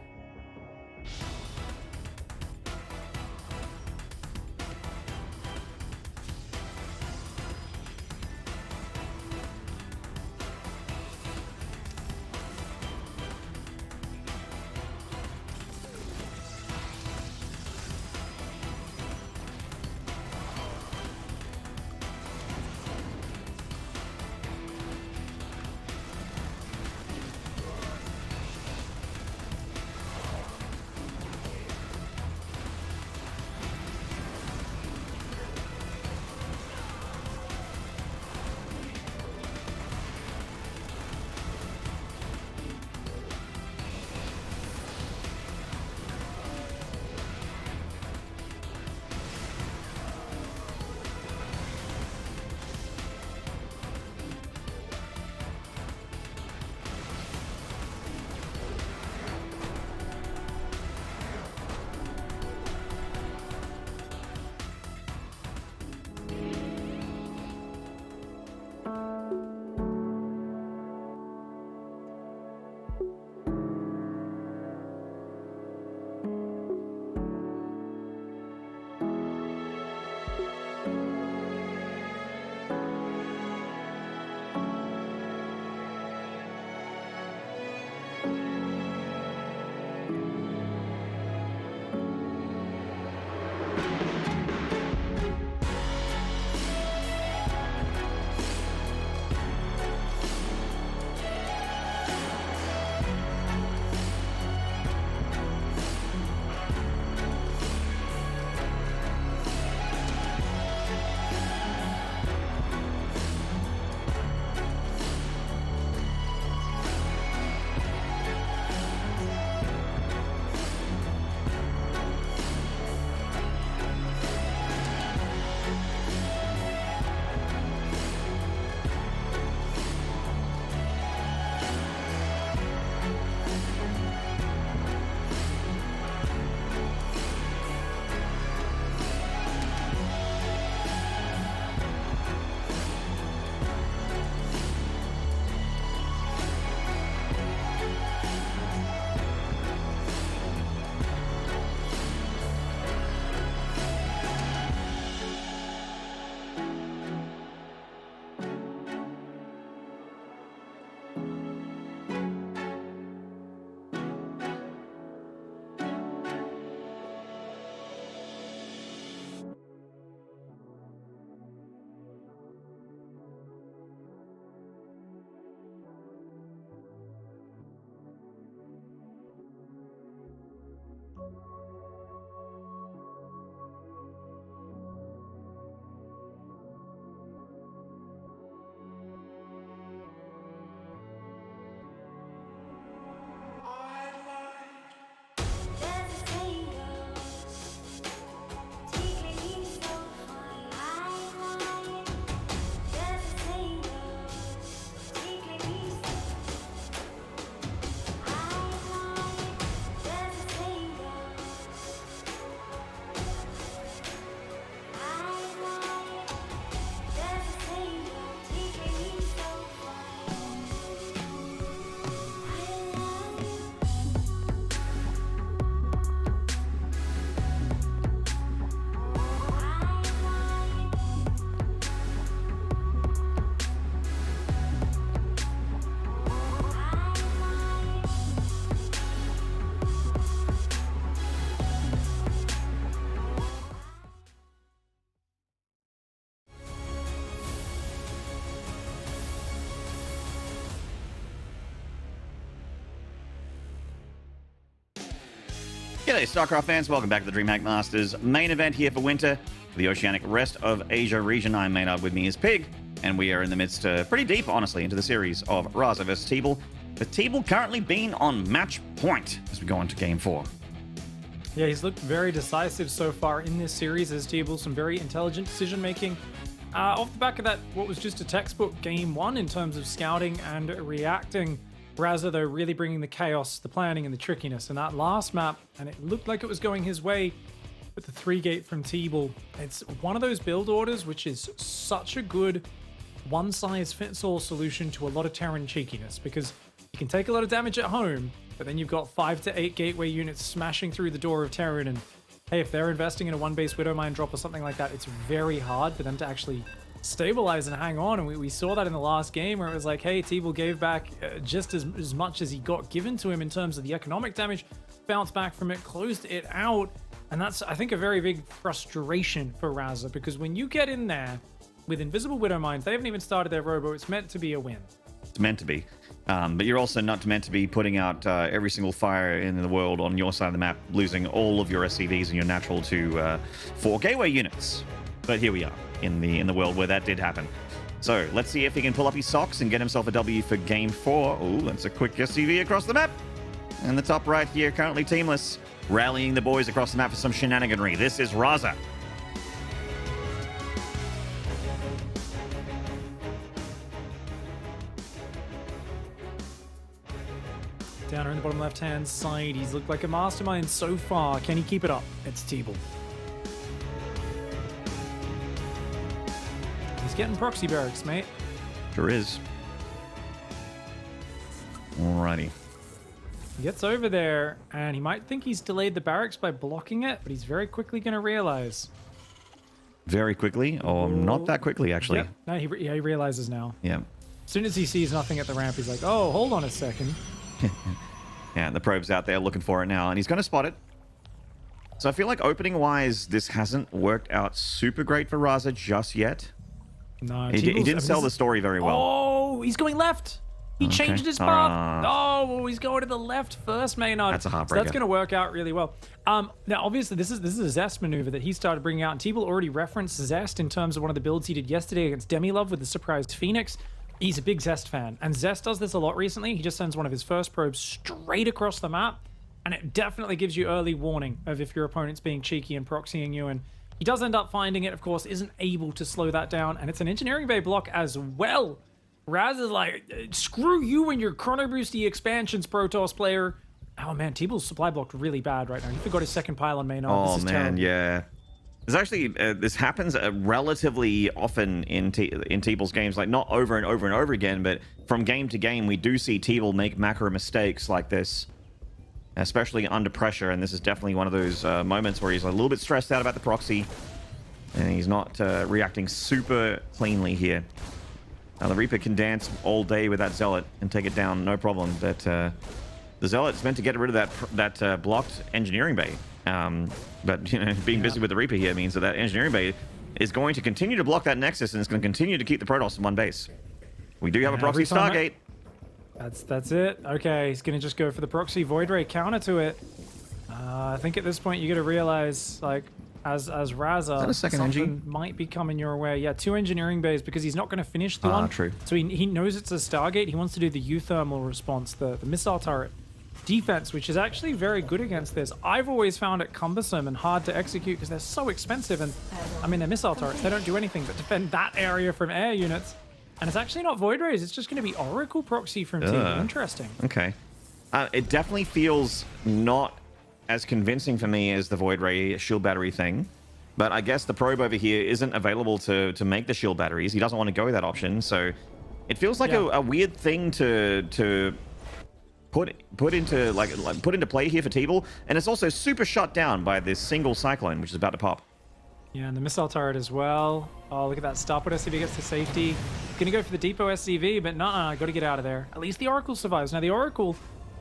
G'day, StarCraft fans. Welcome back to the DreamHack Masters main event here for winter for the Oceanic Rest of Asia region. I'm made up with me is Pig, and we are in the midst, pretty deep, honestly, into the series of Raza vs. TeebuL. With TeebuL currently being on match point as we go into Game 4. Yeah, he's looked very decisive so far in this series as TeebuL. Some very intelligent decision-making. Off the back of that, what was just a textbook Game 1 in terms of scouting and reacting. Raza, though, really bringing the chaos, the planning, and the trickiness in that last map, and it looked like it was going his way with the 3-gate from TeebuL. It's one of those build orders which is such a good one-size-fits-all solution to a lot of Terran cheekiness, because you can take a lot of damage at home, but then you've got 5 to 8 gateway units smashing through the door of Terran, and hey, if they're investing in a one-base Widowmine drop or something like that, it's very hard for them to actually stabilize and hang on. And we saw that in the last game where it was like, hey, TeebuL gave back just as much as he got given to him in terms of the economic damage, bounced back from it, closed it out. And that's, I think, a very big frustration for Raza, because when you get in there with Invisible Widowmines, they haven't even started their robo. It's meant to be a win. It's meant to be. But you're also not meant to be putting out every single fire in the world on your side of the map, losing all of your SCVs and your natural to 4 gateway units. But here we are in the world where that did happen. So let's see if he can pull up his socks and get himself a W for Game 4. Ooh, that's a quick SCV across the map. And the top right here, currently teamless, rallying the boys across the map for some shenaniganry. This is Raza. Down here in the bottom left-hand side, he's looked like a mastermind so far. Can he keep it up? It's TeebuL. He's getting proxy barracks, mate. Sure is. Alrighty. He gets over there, and he might think he's delayed the barracks by blocking it, but he's very quickly going to realize. Very quickly, or not that quickly, actually. Yep. No, he realizes now. Yeah. As soon as he sees nothing at the ramp, he's like, oh, hold on a second. Yeah, the probe's out there looking for it now, and he's going to spot it. So I feel like opening-wise, this hasn't worked out super great for Raza just yet. No, he didn't sell the story very well. Oh, he's going left. He changed his path. Oh, he's going to the left first, Maynard. That's a heartbreaker. So that's going to work out really well. Now, obviously, this is a Zest maneuver that he started bringing out. And TeebuL already referenced Zest in terms of one of the builds he did yesterday against Demilove with the surprised Phoenix. He's a big Zest fan, and Zest does this a lot recently. He just sends one of his first probes straight across the map, and it definitely gives you early warning of if your opponent's being cheeky and proxying you. And he does end up finding it, of course, isn't able to slow that down, and it's an engineering bay block as well. Raz is like, screw you and your Chrono Boosty expansions, Protoss player. Oh man, TeebuL's supply blocked really bad right now. He forgot his second pylon main. Oh man, terrible. Yeah. There's actually, this happens relatively often in TeebuL's games, like not over and over and over again, but from game to game, we do see TeebuL make macro mistakes like this, especially under pressure, and this is definitely one of those moments where he's a little bit stressed out about the proxy, and he's not reacting super cleanly here. Now, the Reaper can dance all day with that Zealot and take it down, no problem, but the Zealot is meant to get rid of that blocked engineering bay. But, you know, being busy with the Reaper here means that engineering bay is going to continue to block that Nexus, and it's going to continue to keep the Protoss in one base. We do have a proxy Stargate. That's it. Okay, he's going to just go for the proxy Void Ray counter to it. think at this point you got to realize, like, as Raza, a second something engie? might be coming your way. Yeah, 2 engineering bays because he's not going to finish the one. True. So he knows it's a Stargate. He wants to do the U-thermal response, the missile turret defense, which is actually very good against this. I've always found it cumbersome and hard to execute because they're so expensive. And I mean, they're missile turrets. They don't do anything but defend that area from air units. And it's actually not Void Rays. It's just going to be Oracle proxy from TeebuL. Interesting. Okay. It definitely feels not as convincing for me as the Void Ray shield battery thing. But I guess the probe over here isn't available to make the shield batteries. He doesn't want to go that option. So it feels like a weird thing to put into play here for TeebuL. And it's also super shut down by this single Cyclone, which is about to pop. Yeah, and the missile turret as well. Oh, look at that. Stop it as if he gets to safety. Gonna go for the depot SCV, but nah, got to get out of there. At least the Oracle survives. Now, the Oracle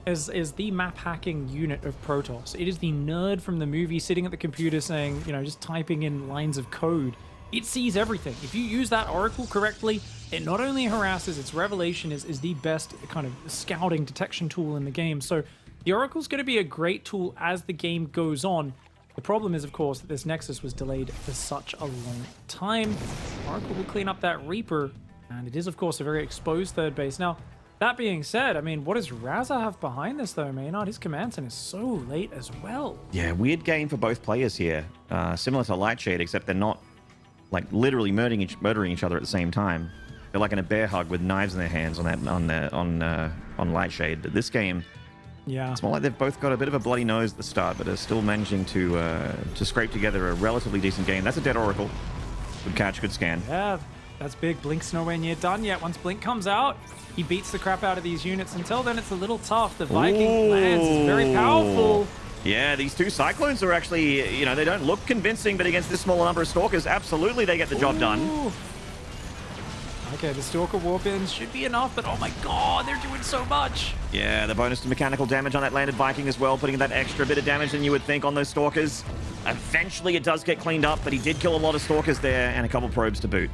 is the map hacking unit of Protoss. It is the nerd from the movie sitting at the computer saying, you know, just typing in lines of code. It sees everything. If you use that Oracle correctly, it not only harasses, its revelation is the best kind of scouting detection tool in the game. So the Oracle's going to be a great tool as the game goes on. The problem is, of course, that this Nexus was delayed for such a long time. Oracle will clean up that Reaper, and it is, of course, a very exposed third base. Now, that being said, I mean, what does Raza have behind this, though, Maynard? His command center is so late as well. Yeah, weird game for both players here. Similar to Lightshade, except they're not, like, literally murdering each other at the same time. They're like in a bear hug with knives in their hands on Lightshade. But this game, yeah, it's more like they've both got a bit of a bloody nose at the start, but are still managing to scrape together a relatively decent game. That's a dead Oracle. Good catch, good scan. Yeah, that's big. Blink's nowhere near done yet. Once Blink comes out, he beats the crap out of these units. Until then, it's a little tough. The Viking lands is very powerful. Yeah, these two Cyclones are actually, you know, they don't look convincing, but against this smaller number of Stalkers, absolutely they get the job done. Okay, the Stalker Warpins should be enough, but oh my god, they're doing so much. Yeah, the bonus to mechanical damage on that landed Viking as well, putting that extra bit of damage than you would think on those Stalkers. Eventually it does get cleaned up, but he did kill a lot of Stalkers there and a couple probes to boot.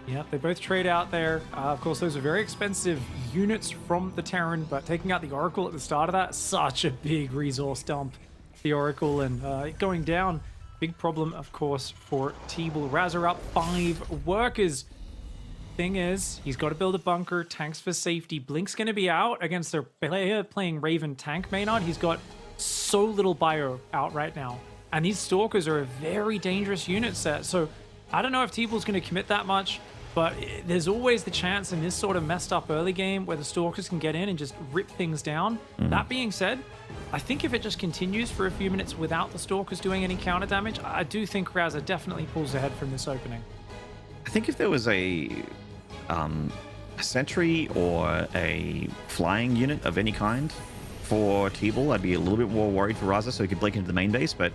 Yeah, they both trade out there. Of course, those are very expensive units from the Terran, but taking out the Oracle at the start of that, such a big resource dump. The Oracle and going down. Big problem, of course, for TeebuL. Raza up 5 workers. Thing is, he's got to build a bunker, tanks for safety. Blink's going to be out against a player playing Raven tank Maynard. He's got so little bio out right now. And these Stalkers are a very dangerous unit set. So I don't know if TeebuL's going to commit that much. But there's always the chance in this sort of messed up early game where the Stalkers can get in and just rip things down. That being said, I think if it just continues for a few minutes without the Stalkers doing any counter damage, I do think Raza definitely pulls ahead from this opening. I think if there was a sentry or a flying unit of any kind for TeebuL, I'd be a little bit more worried for Raza so he could blink into the main base, but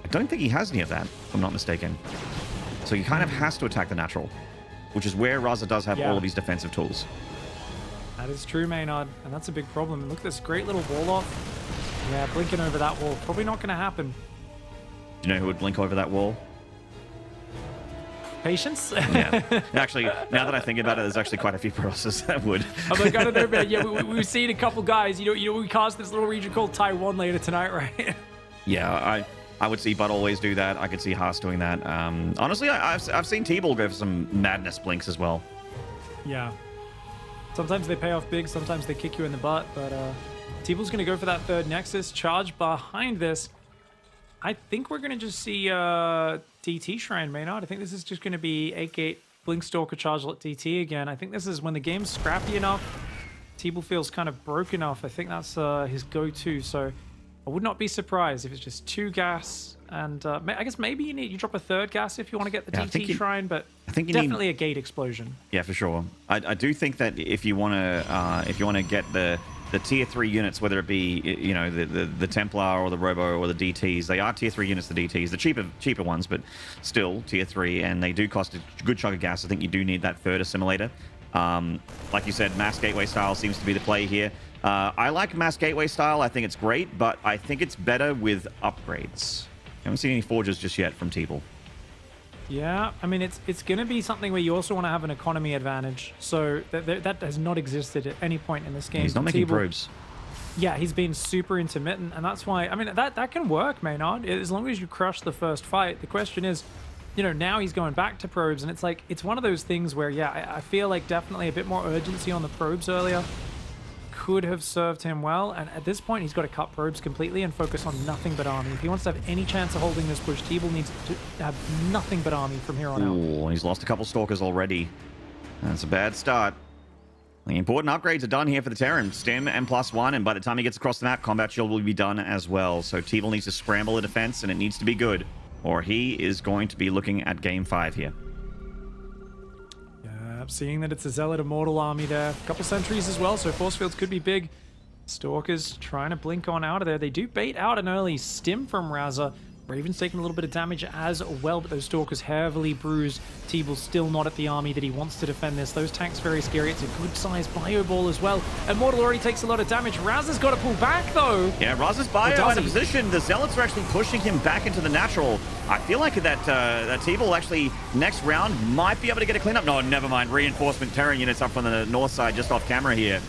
I don't think he has any of that, if I'm not mistaken. So he kind of has to attack the natural, which is where Raza does have all of his defensive tools. That is true, Maynard, and that's a big problem. Look at this great little wall off. Yeah, blinking over that wall. Probably not going to happen. Do you know who would blink over that wall? Patience? Yeah. Actually, now that I think about it, there's actually quite a few processes that would. I'm like, I don't know, man. Yeah, we've seen a couple guys. You know, we cast this little region called Taiwan later tonight, right? Yeah, I would see Bud always do that. I could see Haas doing that. Honestly, I've seen TeebuL go for some madness blinks as well. Yeah. Sometimes they pay off big, sometimes they kick you in the butt, but TeebuL's going to go for that third Nexus. Charge behind this. I think we're going to just see DT Shrine, Maynard. I think this is just going to be 8-gate Blink Stalker Charge at DT again. I think this is when the game's scrappy enough, TeebuL feels kind of broke enough. I think that's his go-to, so I would not be surprised if it's just 2 gas, and I guess maybe you drop a 3rd gas if you want to get the DT Shrine, but I think definitely a gate explosion. Yeah, for sure. I do think that if you want to get the tier 3 units, whether it be, you know, the Templar or the Robo or the DTs, they are tier 3 units, the DTs, the cheaper ones, but still tier 3, and they do cost a good chunk of gas. I think you do need that 3rd assimilator. Like you said, mass gateway style seems to be the play here. I like mass gateway style. I think it's great, but I think it's better with upgrades. I haven't seen any forges just yet from TeebuL. Yeah, I mean, it's going to be something where you also want to have an economy advantage. So that has not existed at any point in this game. He's not making probes. Yeah, he's been super intermittent, and that's why, I mean, that can work, Maynard, as long as you crush the first fight. The question is, you know, now he's going back to probes, and it's like, it's one of those things where, yeah, I feel like definitely a bit more urgency on the probes earlier could have served him well, and at this point, he's got to cut probes completely and focus on nothing but army. If he wants to have any chance of holding this push, TeebuL needs to have nothing but army from here on out. Ooh, he's lost a couple stalkers already. That's a bad start. The important upgrades are done here for the Terran. Stim and +1, and by the time he gets across the map, Combat Shield will be done as well. So TeebuL needs to scramble the defense, and it needs to be good, or he is going to be looking at Game 5 here. Yeah, seeing that it's a Zealot Immortal army there. A couple sentries as well, so force fields could be big. Stalkers trying to blink on out of there. They do bait out an early Stim from Raza. Raven's taking a little bit of damage as well, but those Stalkers heavily bruised. TeebuL's still not at the army that he wants to defend this. Those tanks very scary. It's a good-sized bio ball as well. Immortal already takes a lot of damage. Raza's got to pull back, though. Yeah, Raza's bio out of position. The Zealots are actually pushing him back into the natural. I feel like that TeebuL actually next round might be able to get a cleanup. No, never mind. Reinforcement Terran units up from the north side, just off camera here.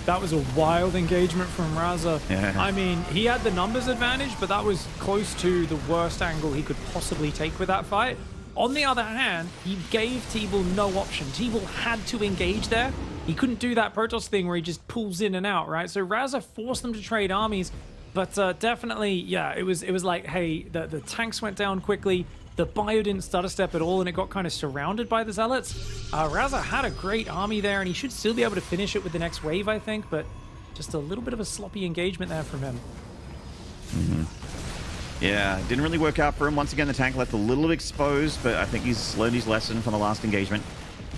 That was a wild engagement from Raza. Yeah. I mean, he had the numbers advantage, but that was close to the worst angle he could possibly take with that fight. On the other hand, he gave TeebuL no option. TeebuL had to engage there. He couldn't do that Protoss thing where he just pulls in and out, right? So Raza forced them to trade armies, but definitely, yeah, it was like, hey, the tanks went down quickly. The bio didn't stutter step at all, and it got kind of surrounded by the Zealots. Raza had a great army there, and he should still be able to finish it with the next wave, I think, but just a little bit of a sloppy engagement there from him. Yeah, didn't really work out for him. Once again, the tank left a little exposed, but I think he's learned his lesson from the last engagement.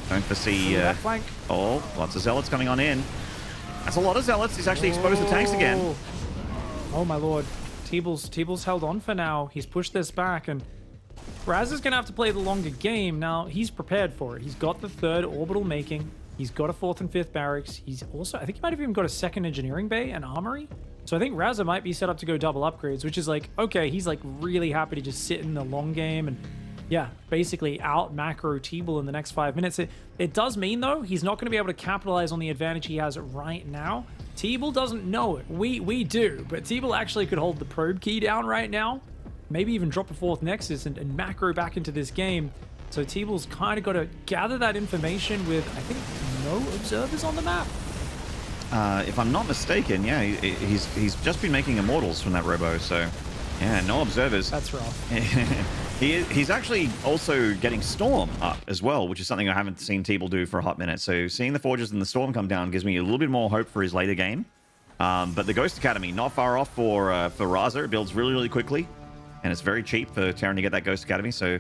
Don't foresee... that flank. Oh, lots of Zealots coming on in. That's a lot of Zealots. He's actually exposed the tanks again. Oh, my lord. TeebuL's held on for now. He's pushed this back, and Raza's going to have to play the longer game. Now, he's prepared for it. He's got the 3rd orbital making. He's got a 4th and 5th barracks. He's also, I think he might have even got a 2nd engineering bay and armory. So I think Raza might be set up to go double upgrades, which is like, okay, he's like really happy to just sit in the long game and, yeah, basically out macro TeebuL in the next 5 minutes. It does mean, though, he's not going to be able to capitalize on the advantage he has right now. TeebuL doesn't know it. We do, but TeebuL actually could hold the probe key down right now. Maybe even drop a 4th Nexus and macro back into this game. So TeebuL's kind of got to gather that information with, I think, no observers on the map. If I'm not mistaken, yeah, he's just been making Immortals from that robo, so yeah, no observers. That's rough. He's actually also getting Storm up as well, which is something I haven't seen TeebuL do for a hot minute. So seeing the Forges and the Storm come down gives me a little bit more hope for his later game. But the Ghost Academy, not far off for Raza. It builds really, really quickly. And it's very cheap for Terran to get that Ghost Academy, so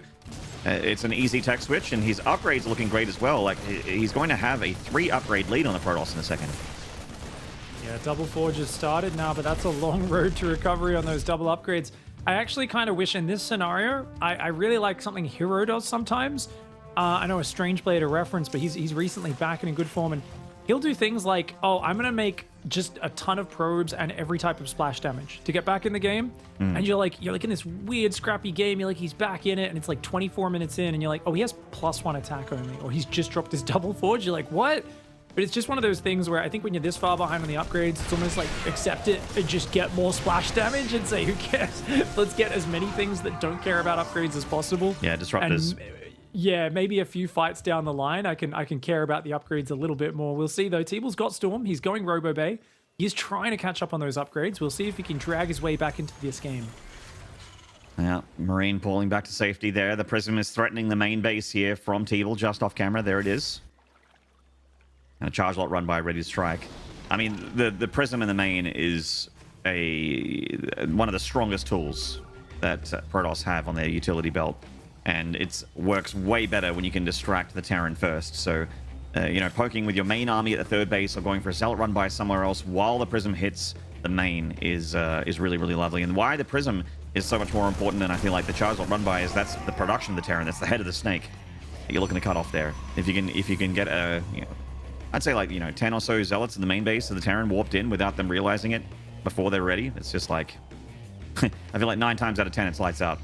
it's an easy tech switch, and his upgrade's looking great as well. Like, he's going to have a 3 upgrade lead on the Protoss in a second. Yeah, double forge has started now, but that's a long road to recovery on those double upgrades. I actually kind of wish in this scenario, I really like something Hero does sometimes. I know a Strange Blade a reference, but he's recently back and in good form, and he'll do things like, oh, I'm going to make just a ton of probes and every type of splash damage to get back in the game. And you're like in this weird scrappy game. You're like, he's back in it, and it's like 24 minutes in, and you're like, oh, he has +1 attack only, or he's just dropped his double forge. You're like, what? But it's just one of those things where I think when you're this far behind on the upgrades, it's almost like accept it and just get more splash damage and say, who cares? Let's get as many things that don't care about upgrades as possible. Yeah, disruptors. And yeah, maybe a few fights down the line, I can care about the upgrades a little bit more. We'll see, though. TeebuL's got Storm. He's going Robo Bay. He's trying to catch up on those upgrades. We'll see if he can drag his way back into this game. Yeah, Marine pulling back to safety there. The Prism is threatening the main base here from TeebuL, just off camera. There it is. And a charge lot run by, ready to strike. I mean, the Prism in the main is one of the strongest tools that Protoss have on their utility belt. And it works way better when you can distract the Terran first. So, you know, poking with your main army at the 3rd base or going for a Zealot run by somewhere else while the Prism hits the main is really, really lovely. And why the Prism is so much more important than I feel like the charge lot run by is that's the production of the Terran. That's the head of the snake that you're looking to cut off there. If you can get a, you know, I'd say like, you know, 10 or so Zealots in the main base of the Terran warped in without them realizing it before they're ready. It's just like, I feel like 9 times out of 10 it's lights out.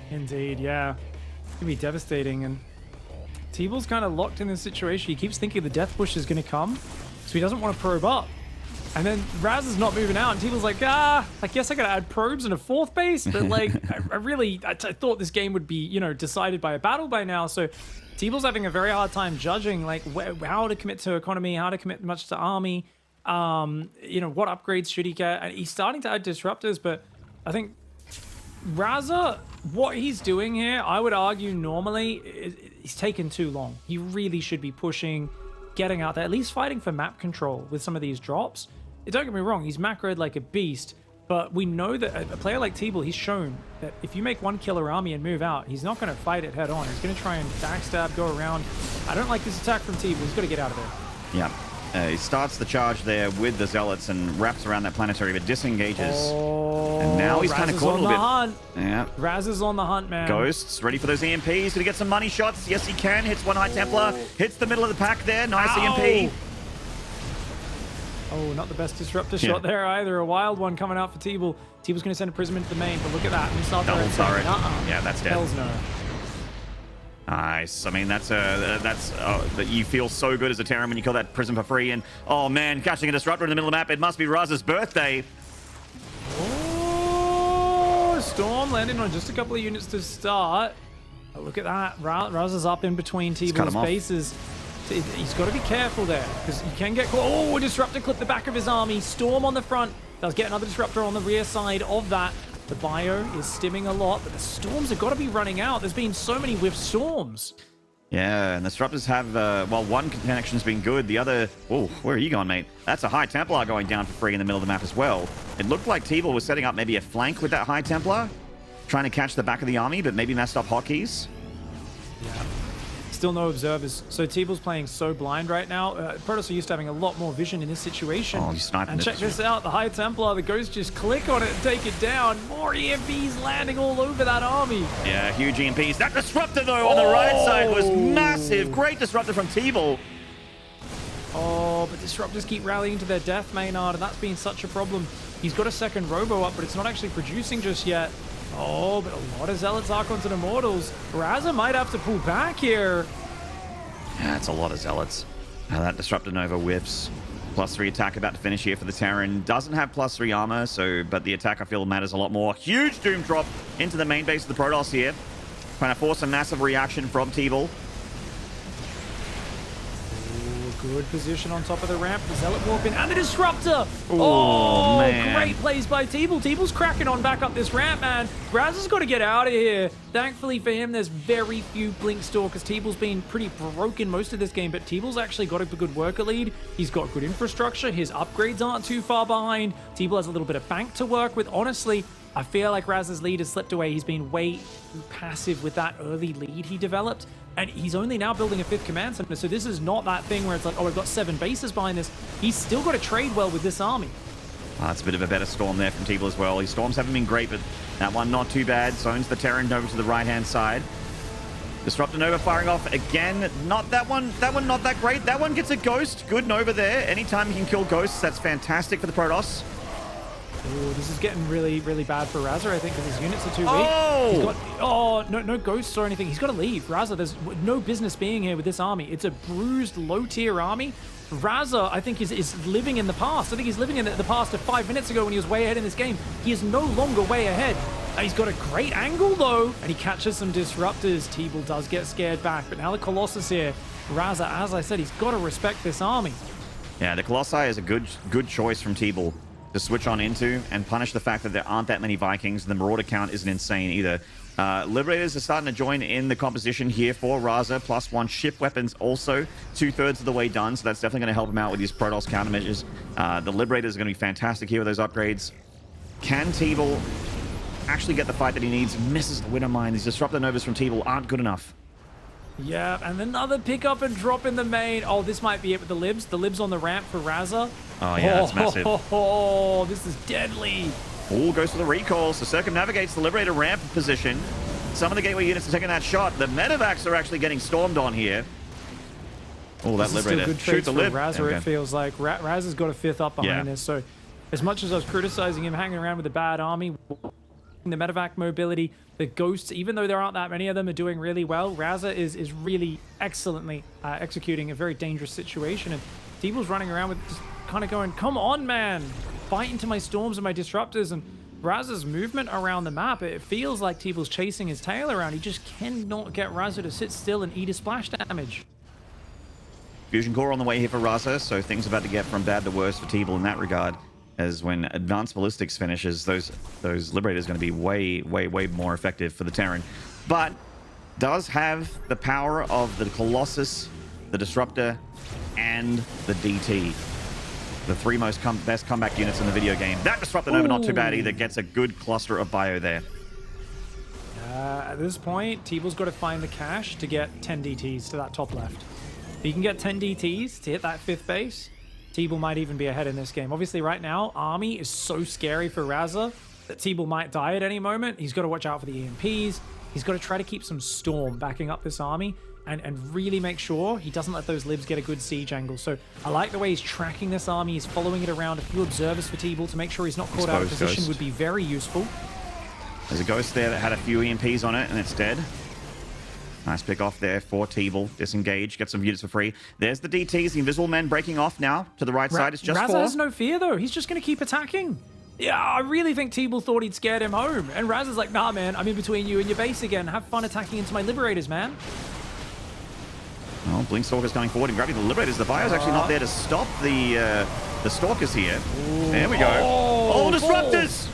Indeed, yeah. It's going to be devastating, and TeebuL's kind of locked in this situation. He keeps thinking the death push is going to come, so he doesn't want to probe up. And then Raz is not moving out, and TeebuL's like, I guess I gotta add probes and a fourth base, but like, I thought this game would be, you know, decided by a battle by now. So TeebuL's having a very hard time judging like how to commit to economy, how to commit much to army, you know, what upgrades should he get. And he's starting to add disruptors, but I think Raza, what he's doing here, I would argue normally he's taken too long. He really should be pushing, getting out there, at least fighting for map control with some of these drops. Don't get me wrong, he's macroed like a beast, but we know that a player like TeebuL, he's shown that if you make one killer army and move out, he's not going to fight it head on. He's going to try and backstab, go around. I don't like this attack from TeebuL. He's got to get out of there. Yeah. He starts the charge there with the Zealots and wraps around that planetary, but disengages. Oh, and now he's kind of caught a little bit. Hunt. Yeah. Raz is on the hunt, man. Ghosts ready for those EMPs. Gonna get some money shots. Yes, he can. Hits one High Templar. Hits the middle of the pack there. Nice EMP. Oh, not the best disruptor shot there either. A wild one coming out for TeebuL. TeebuL's going to send a Prism into the main, but look at that. Double turret. Yeah, that's dead. Hells no. Nice. I mean, that's you feel so good as a Terran when you kill that Prism for free. And oh man, catching a disruptor in the middle of the map. It must be Raza's birthday. Oh, Storm landing on just a couple of units to start. Oh, look at that. Raza's up in between TeebuL's bases. He's got to be careful there because you can get caught. Oh, disruptor clip the back of his army. Storm on the front. Does get another disruptor on the rear side of that. The bio is stimming a lot, but the storms have got to be running out. There's been so many with storms. Yeah, and the disruptors have, well, one connection's been good. The other, oh, where are you going, mate? That's a High Templar going down for free in the middle of the map as well. It looked like TeebuL was setting up maybe a flank with that High Templar, trying to catch the back of the army, but maybe messed up hotkeys. Yeah. Still no observers. So TeebuL's playing so blind right now. Protoss are used to having a lot more vision in this situation. Oh, he's sniping. And check this out. The High Templar, the Ghost just click on it and take it down. More EMPs landing all over that army. Yeah, huge EMPs. That disruptor, though, on the right side was massive. Great disruptor from TeebuL. Oh, but disruptors keep rallying to their death, Maynard, and that's been such a problem. He's got a second Robo up, but it's not actually producing just yet. Oh, but a lot of Zealots, Archons, and Immortals. Raza might have to pull back here. Yeah, it's a lot of Zealots. Now that Disruptor Nova whiffs. +3 attack about to finish here for the Terran. Doesn't have +3 armor, but the attack I feel matters a lot more. Huge Doom drop into the main base of the Protoss here. Trying to force a massive reaction from TeebuL. Good position on top of the ramp. The Zealot warp in and the Disruptor. Oh, man. Great plays by TeebuL. TeebuL's cracking on back up this ramp, man. Raza's got to get out of here. Thankfully for him, there's very few Blink Stalkers. TeebuL's been pretty broken most of this game, but TeebuL's actually got a good worker lead. He's got good infrastructure. His upgrades aren't too far behind. TeebuL has a little bit of bank to work with. Honestly, I feel like Raza's lead has slipped away. He's been way too passive with that early lead he developed. And he's only now building a 5th command center. So this is not that thing where it's like, oh, we've got 7 bases behind this. He's still got to trade well with this army. That's a bit of a better storm there from TeebuL as well. His storms haven't been great, but that one not too bad. Zones the Terran Nova to the right-hand side. Disruptor Nova firing off again. Not that one not that great. That one gets a Ghost. Good Nova there. Anytime you can kill Ghosts, that's fantastic for the Protoss. Oh, this is getting really, really bad for Raza, I think, because his units are too weak. Oh! He's got, no ghosts or anything. He's got to leave. Raza, there's no business being here with this army. It's a bruised, low-tier army. Raza, I think, is living in the past. I think he's living in the past of 5 minutes ago when he was way ahead in this game. He is no longer way ahead. He's got a great angle, though, and he catches some disruptors. TeebuL does get scared back, but now the Colossus here. Raza, as I said, he's got to respect this army. Yeah, the Colossi is a good choice from TeebuL to switch on into and punish the fact that there aren't that many Vikings. The Marauder count isn't insane either. Liberators are starting to join in the composition here for Raza. +1 ship weapons also 2/3 of the way done, so that's definitely going to help him out with his Protoss countermeasures. The Liberators are going to be fantastic here with those upgrades. Can TeebuL actually get the fight that he needs? Misses the Winter Mine. These Disruptor Novas from TeebuL aren't good enough. Yeah, and another pick up and drop in the main. Oh, this might be it with the Libs. The Libs on the ramp for Raza. Oh, yeah, that's massive. Oh, this is deadly. All goes for the recall, so circumnavigates the Liberator ramp position. Some of the gateway units are taking that shot. The medevacs are actually getting stormed on here. Oh, that Liberator shoots a Lib. Raza, okay. It feels like. Raza's got a 5th up behind this, so as much as I was criticizing him hanging around with a bad army, the medevac mobility, the Ghosts, even though there aren't that many of them, are doing really well. Raza is really excellently executing a very dangerous situation, and TeebuL's running around with just kind of going, come on, man. Fight into my storms and my disruptors. And Raza's movement around the map, it feels like TeebuL's chasing his tail around. He just cannot get Raza to sit still and eat his splash damage. Fusion core on the way here for Raza, so things about to get from bad to worse for TeebuL in that regard. As when advanced ballistics finishes, those liberators are going to be way more effective for the Terran. But does have the power of the Colossus, the Disruptor, and the DT. The three most best comeback units in the video game. That Disruptor Nova not too bad either. Gets a good cluster of bio there. At this point, TeebuL's got to find the cash to get 10 DTs to that top left. If he can get 10 DTs to hit that 5th base, TeebuL might even be ahead in this game. Obviously, right now, Army is so scary for Raza that TeebuL might die at any moment. He's got to watch out for the EMPs. He's got to try to keep some Storm backing up this Army and really make sure he doesn't let those libs get a good siege angle. So I like the way he's tracking this Army. He's following it around. A few observers for TeebuL to make sure he's not caught out of position would be very useful. There's a Ghost there that had a few EMPs on it, and it's dead. Nice pick off there for TeebuL. Disengage, get some units for free. There's the DTs, the Invisible Men breaking off now to the right side. It's just Raza has no fear, though. He's just going to keep attacking. Yeah, I really think TeebuL thought he'd scared him home. And Raza's like, nah, man, I'm in between you and your base again. Have fun attacking into my Liberators, man. Well, Blinkstalker's coming forward and grabbing the Liberators. The Bio's actually not there to stop the Stalkers here. Ooh. There we go. Oh, Disruptors!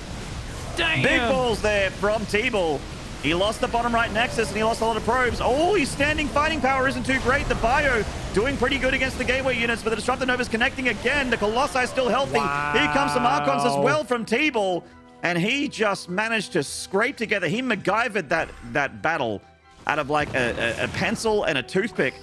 Damn. Big balls there from TeebuL. He lost the bottom right nexus and he lost a lot of probes. Oh, his standing fighting power isn't too great. The Bio doing pretty good against the gateway units, but the Disruptor Nova's connecting again. The Colossi still healthy. Wow. Here comes some Archons as well from TeebuL. And he just managed to scrape together. He MacGyvered that battle out of like a pencil and a toothpick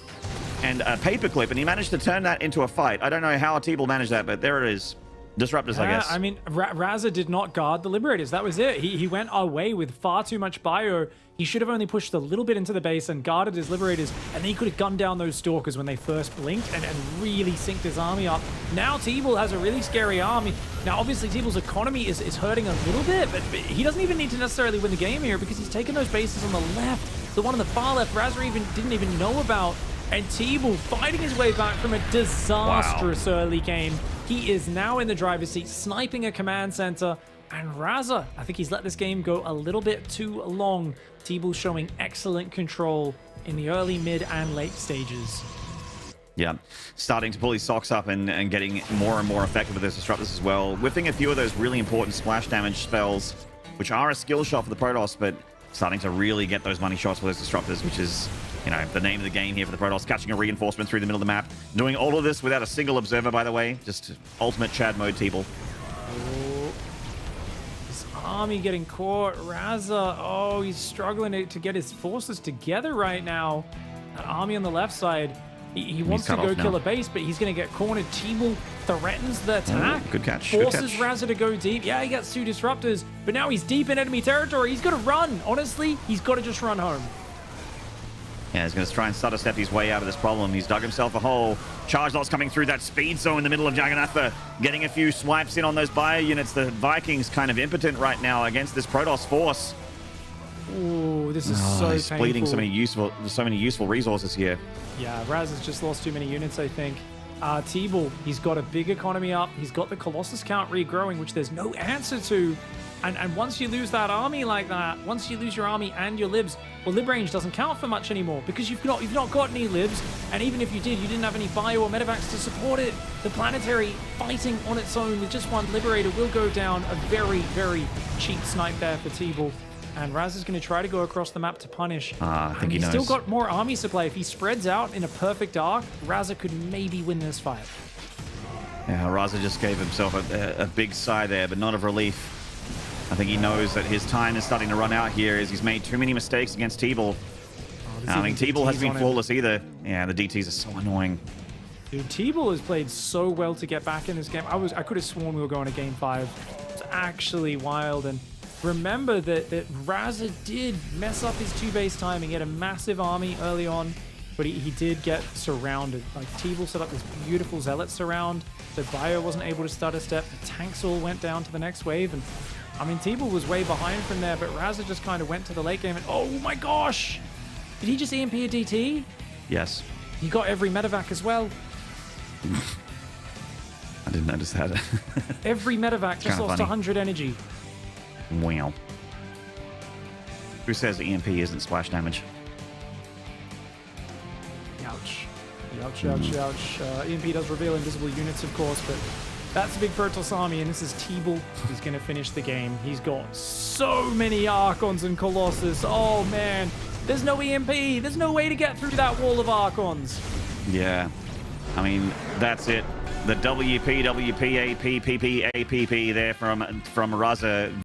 and a paperclip, and he managed to turn that into a fight. I don't know how TeebuL managed that, but there it is. Disruptors, I guess. I mean, Raza did not guard the Liberators. That was it. He went our way with far too much bio. He should have only pushed a little bit into the base and guarded his Liberators, and then he could have gunned down those Stalkers when they first blinked and really synced his army up. Now TeebuL has a really scary army. Now, obviously, TeebuL's economy is hurting a little bit, but he doesn't even need to necessarily win the game here because he's taken those bases on the left. The one on the far left, Raza didn't even know about. And TeebuL fighting his way back from a disastrous early game. He is now in the driver's seat, sniping a command center. And Raza, I think he's let this game go a little bit too long. TeebuL showing excellent control in the early, mid, and late stages. Yeah, starting to pull his socks up and getting more and more effective with those Disruptors as well. Whipping a few of those really important splash damage spells, which are a skill shot for the Protoss, but starting to really get those money shots for those Disruptors, which is, you know, the name of the game here for the Protoss. Catching a reinforcement through the middle of the map. Doing all of this without a single observer, by the way. Just ultimate Chad mode, TeebuL. Oh, his army getting caught. Raza, oh, he's struggling to get his forces together right now. That army on the left side, he wants to go kill a base, but he's going to get cornered. TeebuL threatens the attack. Good catch. Forces Raza to go deep. Yeah, he gets 2 Disruptors, but now he's deep in enemy territory. He's got to run. Honestly, he's got to just run home. Yeah, he's going to try and stutter step his way out of this problem. He's dug himself a hole. Charge lots coming through that speed zone in the middle of Jagannatha. Getting a few swipes in on those bio units. The Vikings kind of impotent right now against this Protoss force. Ooh, this is so he's painful. bleeding so many useful resources here. Yeah, Raz has just lost too many units, I think. TeebuL, he's got a big economy up. He's got the Colossus count regrowing, which there's no answer to. And once you lose that army like that, once you lose your army and your libs, well, lib range doesn't count for much anymore because you've not got any libs. And even if you did, you didn't have any bio or medevacs to support it. The planetary fighting on its own with just one liberator will go down. A very, very cheap snipe there for TeebuL. And Raz is going to try to go across the map to punish. I think he knows. He's still got more army supply. If he spreads out in a perfect arc, Raza could maybe win this fight. Yeah, Raza just gave himself a big sigh there, but not of relief. I think he knows that his time is starting to run out here as he's made too many mistakes against TeebuL. I mean, TeebuL hasn't been flawless either. Yeah, the DTs are so annoying. Dude, TeebuL has played so well to get back in this game. I could have sworn we were going to game 5. It's actually wild. And remember that Raza did mess up his 2-base timing. He had a massive army early on, but he did get surrounded. Like, TeebuL set up this beautiful Zealot surround. The bio wasn't able to stutter step. The tanks all went down to the next wave. And I mean, TeebuL was way behind from there, but Raza just kind of went to the late game and, oh my gosh! Did he just EMP a DT? Yes. He got every medevac as well. didn't notice that. Every medevac just Kinda lost funny. 100 energy. Wow. Who says EMP isn't splash damage? Ouch. Ouch, ouch, ouch. EMP does reveal invisible units, of course, but that's a big Protoss army, and this is TeebuL. He's going to finish the game. He's got so many Archons and Colossus. Oh, man. There's no EMP. There's no way to get through that wall of Archons. Yeah. I mean, that's it. The WP, WP, AP, PP, APP there from Raza.